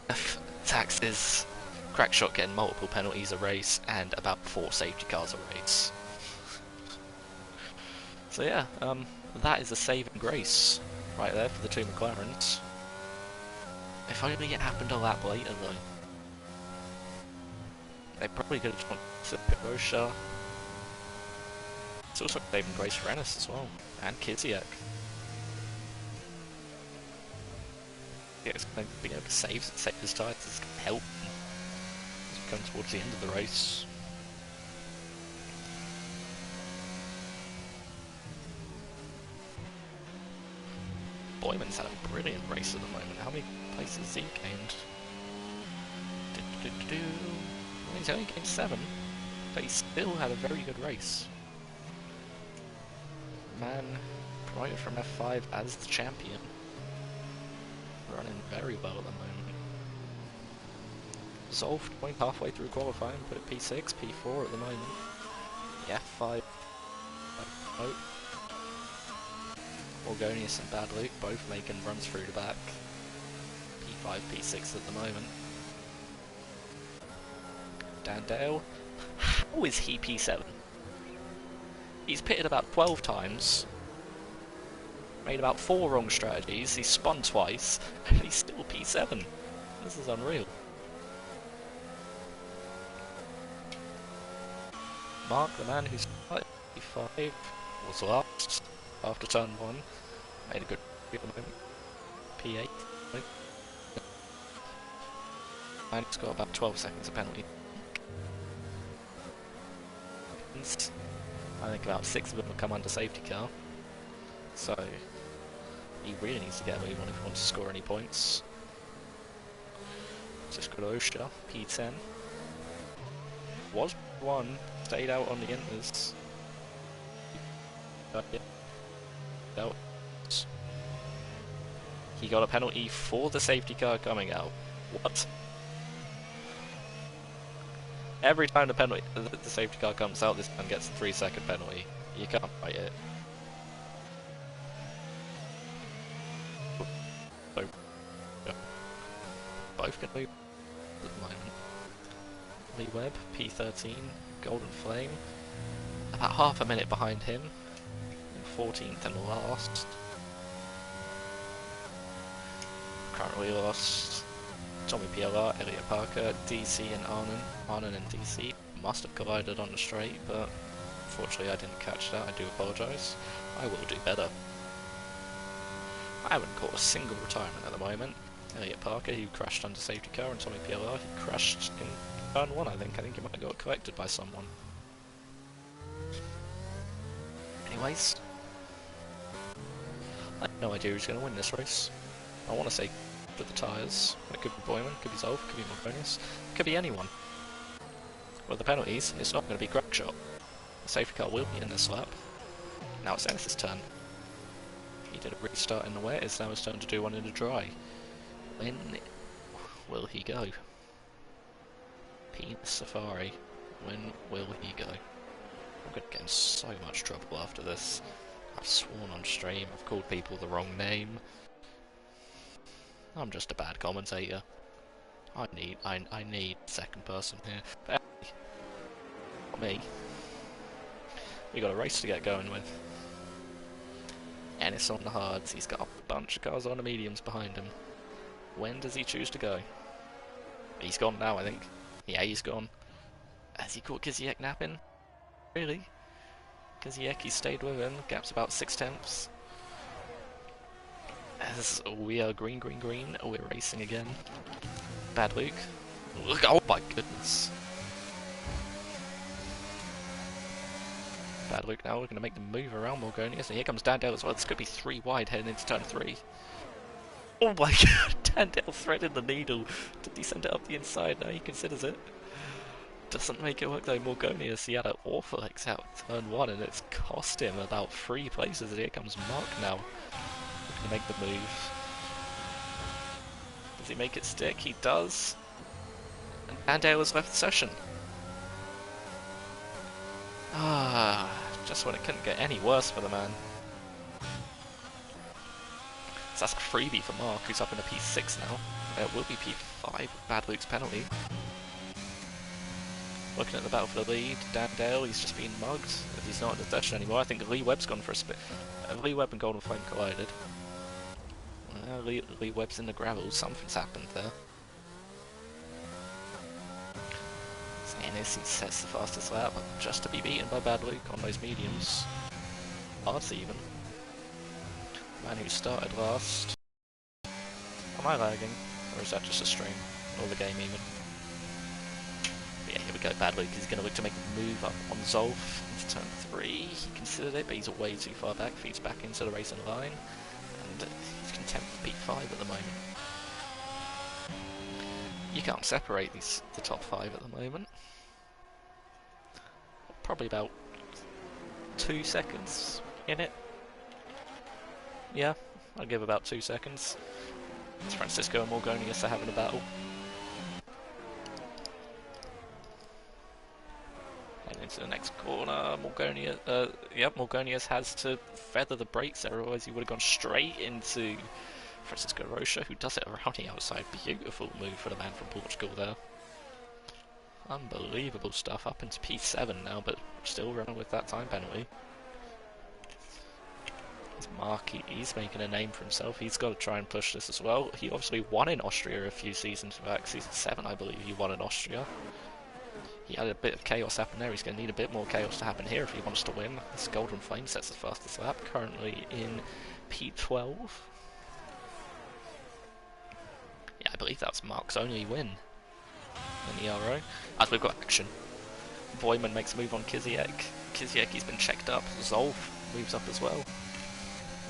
Death, taxes, Crackshot getting multiple penalties a race, and about 4 safety cars a race. So yeah, that is a saving grace right there for the 2 McLarens. If only it happened a lap later though. They probably could have gone to Rocha. It's also a saving grace for Ennis as well, and Kiziak. Yeah, it's going to be able to save his tyres, it's going to help him as we come towards the end of the race. Boyman's had a brilliant race at the moment. How many places has he gained? He's only gained 7, but he still had a very good race. Man promoted from F5 as the champion. Running very well at the moment. Zolf going halfway through qualifying, put at P6, P4 at the moment. The F5 promote. Morgonius and Bad Luke both making runs through the back. P5, P6 at the moment. Dandale, how is he P7? He's pitted about 12 times, made about 4 wrong strategies, he's spun twice, and he's still P7. This is unreal. Mark, the man who started P5, was last after turn 1. Made a good at the moment. P8. And he's got about 12 seconds of penalty. I think about 6 of them will come under safety car. So he really needs to get a move on if he wants to score any points. Just got Osha, P10. Was 1, stayed out on the inters. He got a penalty for the safety car coming out. What? Every time the safety car comes out, this man gets a 3-second penalty. You can't fight it. So, yeah. Both can move at the moment. Lee Webb, P13, Golden Flame. About half a minute behind him. 14th and last. Currently lost. Tommy PLR, Elliot Parker, DC and Arnon. Arnon and DC must have collided on the straight, but unfortunately I didn't catch that. I do apologise. I will do better. I haven't caught a single retirement at the moment. Elliot Parker, who crashed under safety car, and Tommy PLR, he crashed in turn 1, I think. I think he might have got collected by someone. Anyways, I have no idea who's going to win this race. I want to say for the tyres. It could be Boyman, could be Zolf, could be Morgonius, could be anyone. Well, the penalties, it's not going to be Crackshot. The safety car will be in this lap. Now it's Ennis's turn. He did a restart in the wet, it's now his turn to do one in the dry. When will he go? Penis Safari. When will he go? I'm going to get in so much trouble after this. I've sworn on stream, I've called people the wrong name. I'm just a bad commentator. I need second person here. But anyway, not me. We got a race to get going with. Ennis on the hards, he's got a bunch of cars on the mediums behind him. When does he choose to go? He's gone now, I think. Yeah, he's gone. Has he caught Kiziek napping? Really? Kiziek stayed with him, gap's about 6/10. As we are green, we're racing again. Bad Luke. Look, oh my goodness. Bad Luke now, we're going to make the move around Morgonius, and here comes Dandale as well. This could be 3 wide heading into turn 3. Oh my god, Dandale threaded the needle. Did he send it up the inside? No, he considers it. Doesn't make it work though. Morgonius, he had an awful X out turn 1, and it's cost him about 3 places. And here comes Mark now. To make the move. Does he make it stick? He does. And Dandale has left the session. Ah, just when it couldn't get any worse for the man. So that's a freebie for Mark, who's up in a P6 now. It will be P5 with Bad Luke's penalty. Looking at the battle for the lead, Dandale, he's just been mugged. He's not in the session anymore. I think Lee Webb's gone for a spin. Lee Webb and Golden Flame collided. Lee Webb's in the gravel, something's happened there. Ennis, he sets the fastest lap, just to be beaten by Bad Luke on those mediums. Last even. Man who started last. Am I lagging? Or is that just a stream? Or the game even? But yeah, here we go, Bad Luke is going to look to make a move up on Zolf into turn 3. He considered it, but he's way too far back, feeds back into the racing line. And he's content with P5 at the moment. You can't separate the top 5 at the moment. Probably about 2 seconds in it. Yeah, I'll give about 2 seconds. It's Francisco and Morgonius are having a battle. Heading into the next corner, Morgonius has to feather the brakes there, otherwise he would have gone straight into Francisco Rocha, who does it around the outside. Beautiful move for the man from Portugal there. Unbelievable stuff, up into P7 now, but still running with that time penalty. It's Mark, he's making a name for himself. He's got to try and push this as well. He obviously won in Austria a few seasons back. Season 7, I believe, he won in Austria. He had a bit of chaos happen there. He's going to need a bit more chaos to happen here if he wants to win. This Golden Flame sets the fastest lap, currently in P12. Yeah, I believe that was Mark's only win in Ero. As we've got action. Boyman makes a move on Kiziek. Kiziek, he's been checked up. Zolf moves up as well.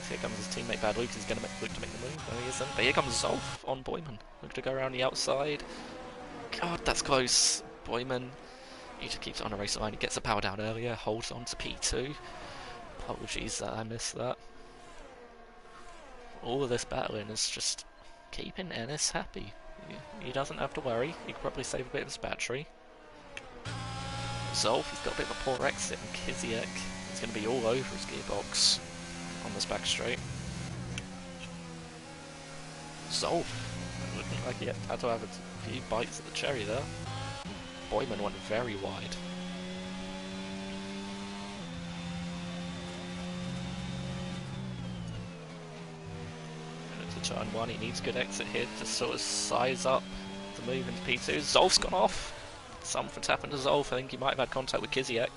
Here comes his teammate Bad Luke. He's going to look to make the move. No, he isn't. But here comes Zolf on Boyman. Look to go around the outside. God, that's close. Boyman, he just keeps it on a race line. He gets the power down earlier. Holds on to P2. Apologies that I missed that. All of this battling is just keeping Ennis happy. He doesn't have to worry. He could probably save a bit of his battery. Zolf, he's got a bit of a poor exit, and Kiziek, he's going to be all over his gearbox on this back straight. Zolf, it looked like he had to have a few bites at the cherry there. Boyman went very wide. Into turn 1, he needs a good exit here to sort of size up the move into P2. Zolf's gone off. Something's happened to Zolf. I think he might have had contact with Kiziek.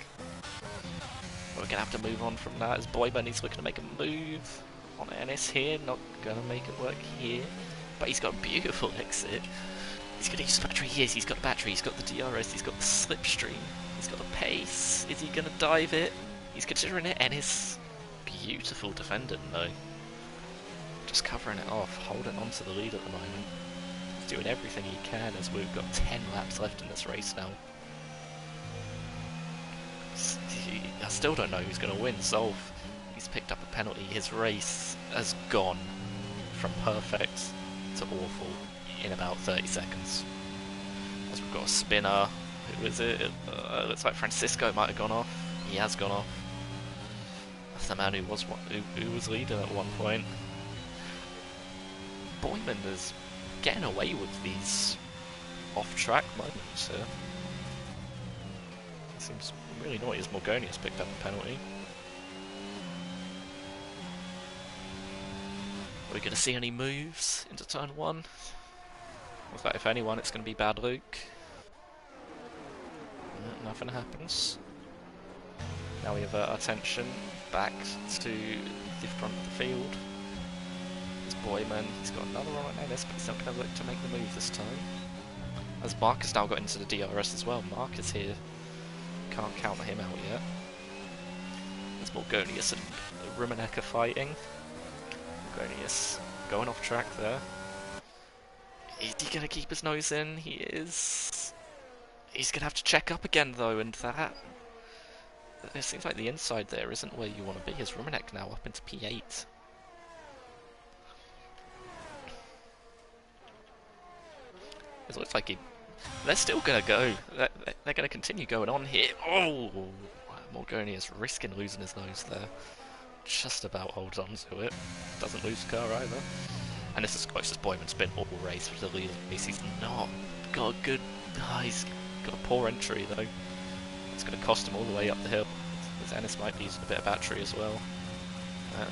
We're going to have to move on from that as Boyman, he's looking to make a move on Ennis here. Not going to make it work here. But he's got a beautiful exit. He's going to use the battery. Yes, he's got the battery. He's got the DRS. He's got the slipstream. He's got the pace. Is he going to dive it? He's considering it. Ennis, beautiful defendant though. Just covering it off, holding on to the lead at the moment. He's doing everything he can as we've got 10 laps left in this race now. I still don't know who's going to win. Zolf, he's picked up a penalty. His race has gone from perfect to awful in about 30 seconds. As we've got a spinner. Who is it? Looks like Francisco might have gone off. He has gone off. That's the man who was leading at one point. Boyman is getting away with these off-track moments here. It seems really naughty as Morgonius picked up a penalty. Are we going to see any moves into turn 1? Looks like if anyone it's going to be Bad Luke. Nothing happens. Now we have our attention back to the front of the field. It's Boyman, he's got another one on Ennis, but he's not going to look to make the move this time. As Mark has now got into the DRS as well. Mark is here. Can't count him out yet. There's Morgonius and Rumeneka fighting. Morgonius going off track there. Is he going to keep his nose in? He is. He's going to have to check up again though, and that... It seems like the inside there isn't where you want to be. Is Rumenek now up into P8? It looks like they're still going to go. They're going to continue going on here. Oh! Morgonius risking losing his nose there. Just about holds on to it. Doesn't lose the car either. And this is as close as Boyman's been all race with the lead. He's not got a good... he's got a poor entry though. It's going to cost him all the way up the hill. As Ennis might be using a bit of battery as well.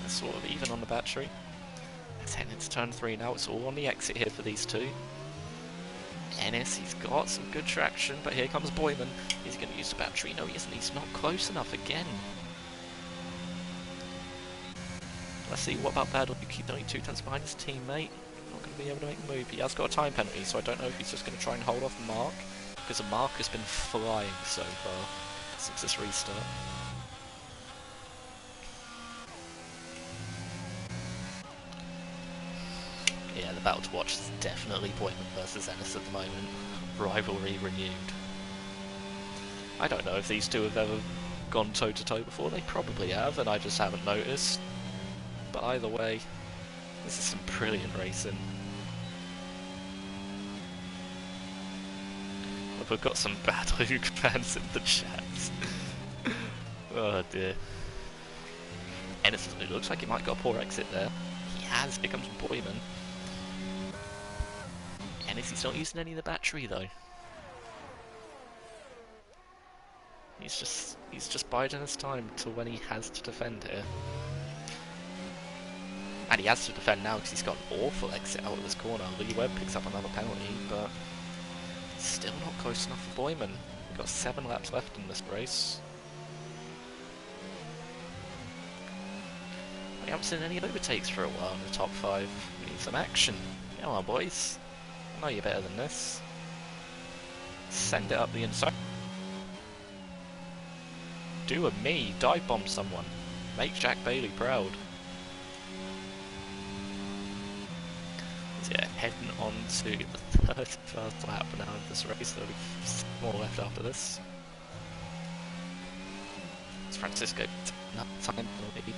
Sort of even on the battery. It's heading into turn 3 now. It's all on the exit here for these two. Ennis, he's got some good traction, but here comes Boyman. Is he going to use the battery? No, he isn't. He's not close enough again. Let's see, what about Bad Luke? He's only 2 tenths behind his teammate. Not going to be able to make the move. He has got a time penalty, so I don't know if he's just going to try and hold off Mark, because Mark has been flying so far since this restart. Yeah, the battle to watch is definitely Boyman versus Ennis at the moment. Rivalry renewed. I don't know if these two have ever gone toe-to-toe before. They probably have, and I just haven't noticed. But either way, this is some brilliant racing. We've got some Bad Luke fans in the chat. Oh dear. Ennis, it looks like he might got a poor exit there. He has. Here comes Boyman. Ennis, he's not using any of the battery though. He's just biding his time till when he has to defend here. And he has to defend now because he's got an awful exit out of this corner. Lee Webb picks up another penalty, but still not close enough for Boyman. We've got 7 laps left in this race. We haven't seen any overtakes for a while in the top 5. We need some action. Come on, boys. I know you're better than this. Send it up the inside. Do a me, dive bomb someone. Make Jack Bailey proud. So yeah, heading on to the 31st lap now of this race. There'll be 6 more left after this. It's Francisco time penalty.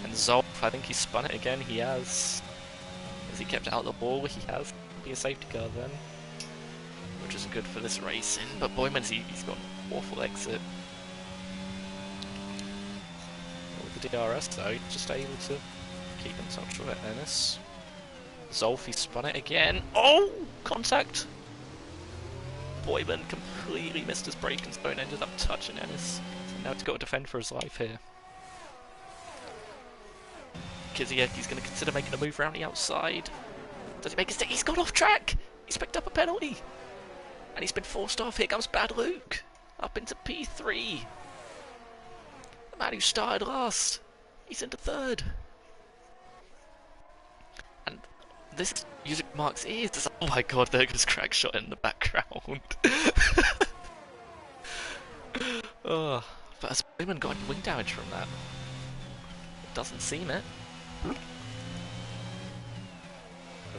And Zolf, I think he spun it again. He has. Has he kept it out of the ball? He has. Be a safety car then, which isn't good for this racing. But Boyman's he's got an awful exit. With the DRS though, he's just able to keep in touch with it. Ennis. Zolf, he spun it again. Oh! Contact! Boyman completely missed his brake and so ended up touching Ennis. So now he's got to defend for his life here. Kiziak, he's going to consider making a move around the outside. Does he make a stick? He's gone off track! He's picked up a penalty! And he's been forced off. Here comes Bad Luke! Up into P3. The man who started last. He's into 3rd. And this music marks ears. Oh my god, there goes Crack Shot in the background. Oh, but has Boyman got any wing damage from that? It doesn't seem it.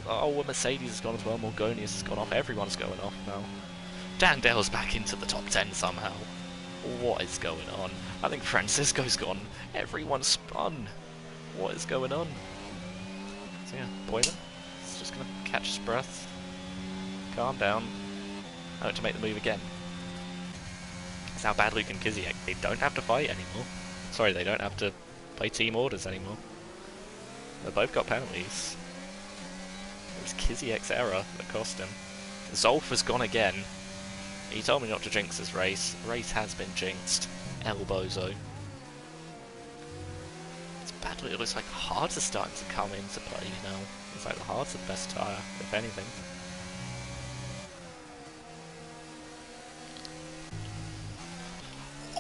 Oh, well, Mercedes has gone as well, Morgonius has gone off, everyone's going off now. Dan Dale's back into the top 10 somehow. What is going on? I think Francisco's gone. Everyone's spun. What is going on? So yeah, Boyman is just going to catch his breath. Calm down. I want to make the move again. That's how Bad Luke and Kiziak, they don't have to fight anymore. Sorry, they don't have to play team orders anymore. They've both got penalties. It was Kiziak's error that cost him. Zolf has gone again. He told me not to jinx this race. The race has been jinxed. El Bozo. It's badly. It looks like hards are starting to come into play now. It's like the hards are the best tyre, if anything.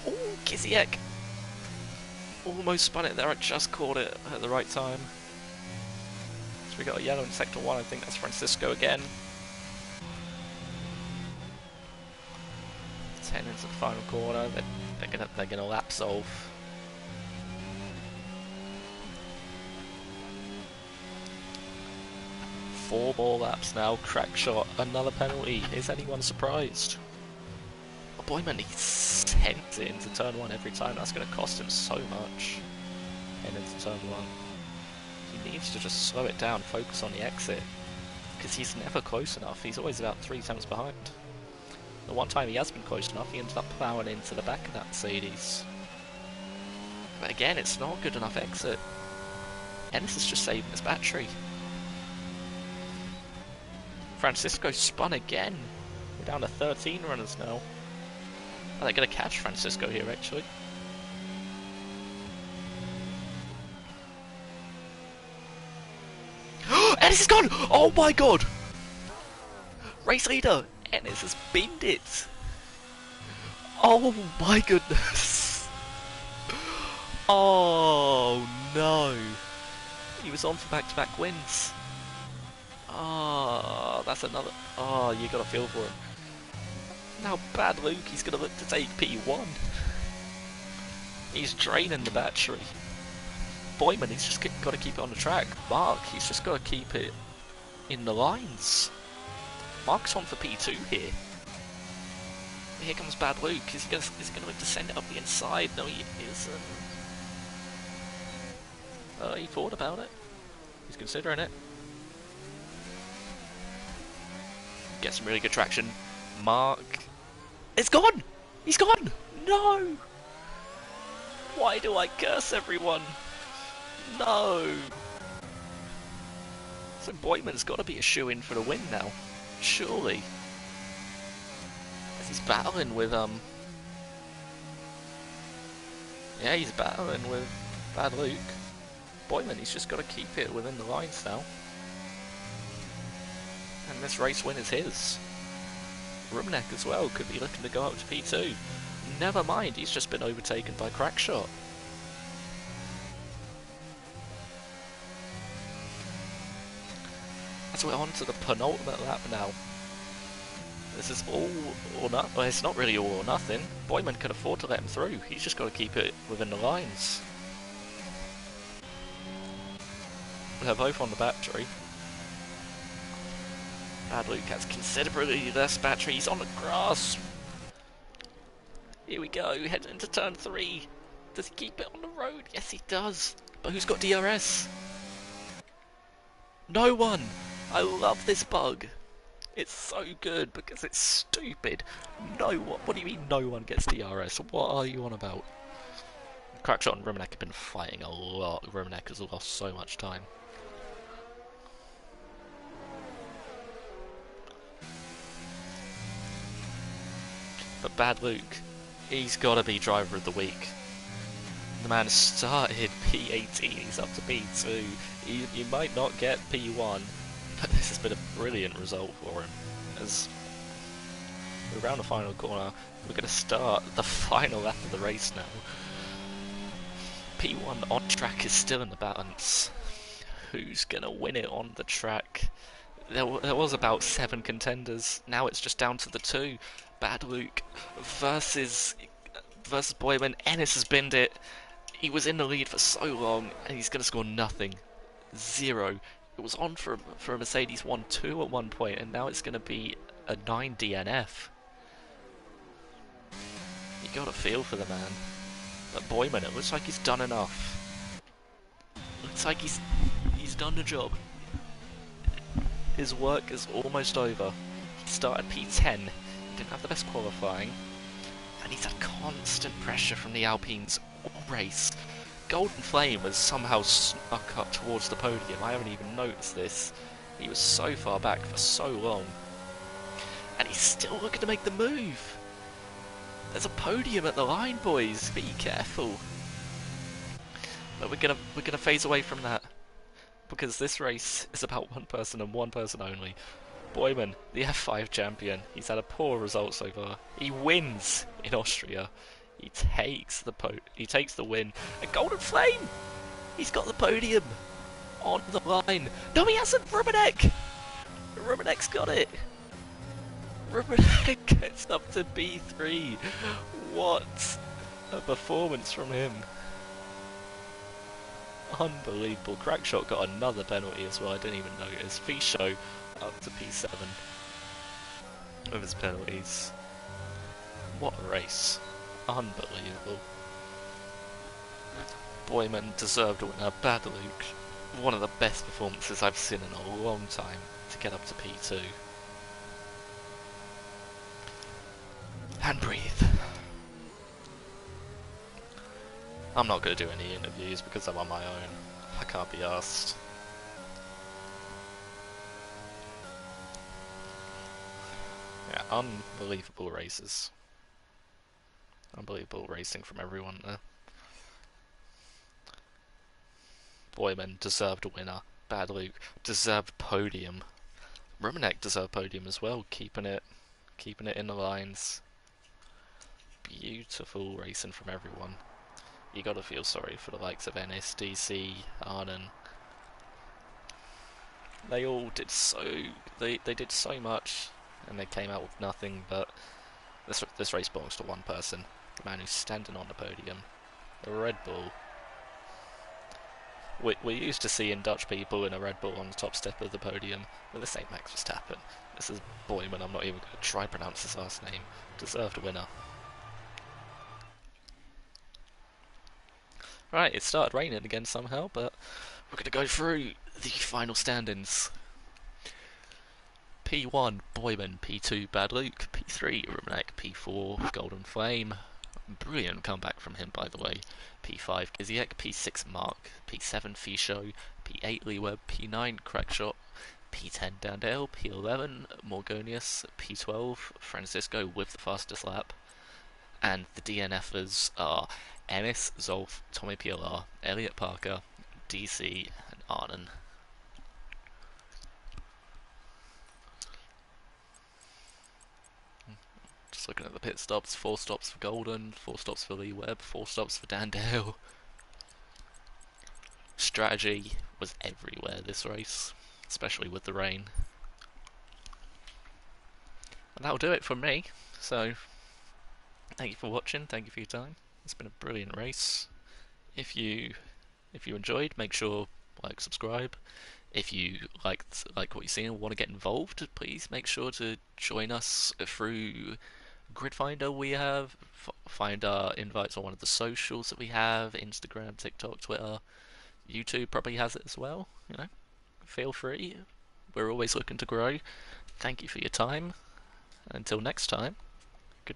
Oh, Kiziak! Almost spun it there. I just caught it at the right time. So we got a yellow in sector 1. I think that's Francisco again. 10 into the final corner. They're gonna lap Zolf. Four more laps now. Crack Shot. Another penalty. Is anyone surprised? Oh, Boyman, he sends it into turn 1 every time. That's going to cost him so much. Heading into turn 1. He needs to just slow it down, focus on the exit. Because he's never close enough. He's always about 3 tenths behind. The one time he has been close enough, he ended up ploughing into the back of that Mercedes. But again, it's not a good enough exit. Ennis is just saving his battery. Francisco spun again. We're down to 13 runners now. Are they going to catch Francisco here, actually? Ennis is gone! Oh my god! Race leader! Ennis has binned it! Oh my goodness! Oh no! He was on for back-to-back wins. Oh, that's another... Oh, you gotta feel for him. Now Bad Luke, he's gonna look to take P1. He's draining the battery. Boyman, he's just got to keep it on the track. Mark, he's just got to keep it in the lines. Mark's on for P2 here. Here comes Bad Luke. Is he gonna look to send it up the inside? No, he isn't. He thought about it. He's considering it. Get some really good traction. Mark. It's gone! He's gone! No! Why do I curse everyone? No! So Boyman's got to be a shoe-in for the win now. Surely. As he's battling with, yeah, he's battling with Bad Luke. Boyman, he's just got to keep it within the lines now. And this race win is his. Rumnek as well could be looking to go up to P2. Never mind, he's just been overtaken by Crackshot. As we're on to the penultimate lap now. This is all or nothing. Well, it's not really all or nothing. Boyman can afford to let him through. He's just got to keep it within the lines. They're both on the battery. Bad Luke has considerably less battery. He's on the grass. Here we go, heading into turn 3. Does he keep it on the road? Yes, he does. But who's got DRS? No one! I love this bug. It's so good because it's stupid. No one. What do you mean no one gets DRS? What are you on about? Crackshot and Rumnek have been fighting a lot. Rumnek has lost so much time. But Bad Luke, he's got to be driver of the week. The man started P18, he's up to P2. He might not get P1, but this has been a brilliant result for him. As we're around the final corner, we're going to start the final lap of the race now. P1 on track is still in the balance. Who's going to win it on the track? There was about 7 contenders, now it's just down to the 2. Bad Luke versus Boyman. Ennis has binned it. He was in the lead for so long, and he's going to score nothing. 0. It was on for a Mercedes 1-2 at one point, and now it's going to be a 9 DNF. You got a feel for the man. But Boyman, it looks like he's done enough. Looks like he's done the job. His work is almost over. He started P10. He didn't have the best qualifying, and he's had constant pressure from the Alpines all race. Golden Flame has somehow snuck up towards the podium. I haven't even noticed this. He was so far back for so long, and he's still looking to make the move. There's a podium at the line, boys. Be careful. But we're gonna phase away from that, because this race is about one person and one person only. Boyman, the F5 champion. He's had a poor result so far. He wins in Austria. He takes the win. And Golden Flame! He's got the podium on the line. No, he hasn't! Rubinek! Rubinek's got it! Rubinek gets up to B3. What a performance from him. Unbelievable. Crackshot got another penalty as well, I didn't even notice. Fisho up to P7 with his penalties. What a race. Unbelievable. Boyman deserved a winner. Bad Luke, one of the best performances I've seen in a long time to get up to P2. And breathe. I'm not going to do any interviews because I'm on my own. I can't be asked. Yeah, unbelievable races. Unbelievable racing from everyone there. Boyman deserved a winner. Bad Luke deserved podium. Rubinek deserved podium as well, keeping it in the lines. Beautiful racing from everyone. You gotta feel sorry for the likes of Ennis, DC, Arnon. They all did they did so much, and they came out with nothing. But this race belongs to one person, the man who's standing on the podium, the Red Bull. We're used to seeing Dutch people in a Red Bull on the top step of the podium, but this ain't Max Verstappen. This is Boyman. I'm not even going to try to pronounce his last name. Deserved a winner. Right, it started raining again somehow, but we're going to go through the final standings. P1, Boyman. P2, Bad Luke. P3, Rubinek. P4, Golden Flame. Brilliant comeback from him, by the way. P5, Giziek. P6, Mark. P7, Fisho. P8, Leeweb. P9, Crackshot. P10, Dandale. P11, Morgonius. P12, Francisco with the fastest lap. And the DNFers are Ennis, Zolf, Tommy PLR, Elliot Parker, DC, and Arnon. Just looking at the pit stops, 4 stops for Golden, 4 stops for Lee Webb, 4 stops for Dan Dale. Strategy was everywhere this race, especially with the rain. And that'll do it from me. So, thank you for watching, thank you for your time. It's been a brilliant race. If you enjoyed, make sure subscribe. If you like what you see and want to get involved, please make sure to join us through Grid Finder. We have find our invites on one of the socials that we have: Instagram, TikTok, Twitter, YouTube probably has it as well. Feel free. We're always looking to grow. Thank you for your time. Until next time.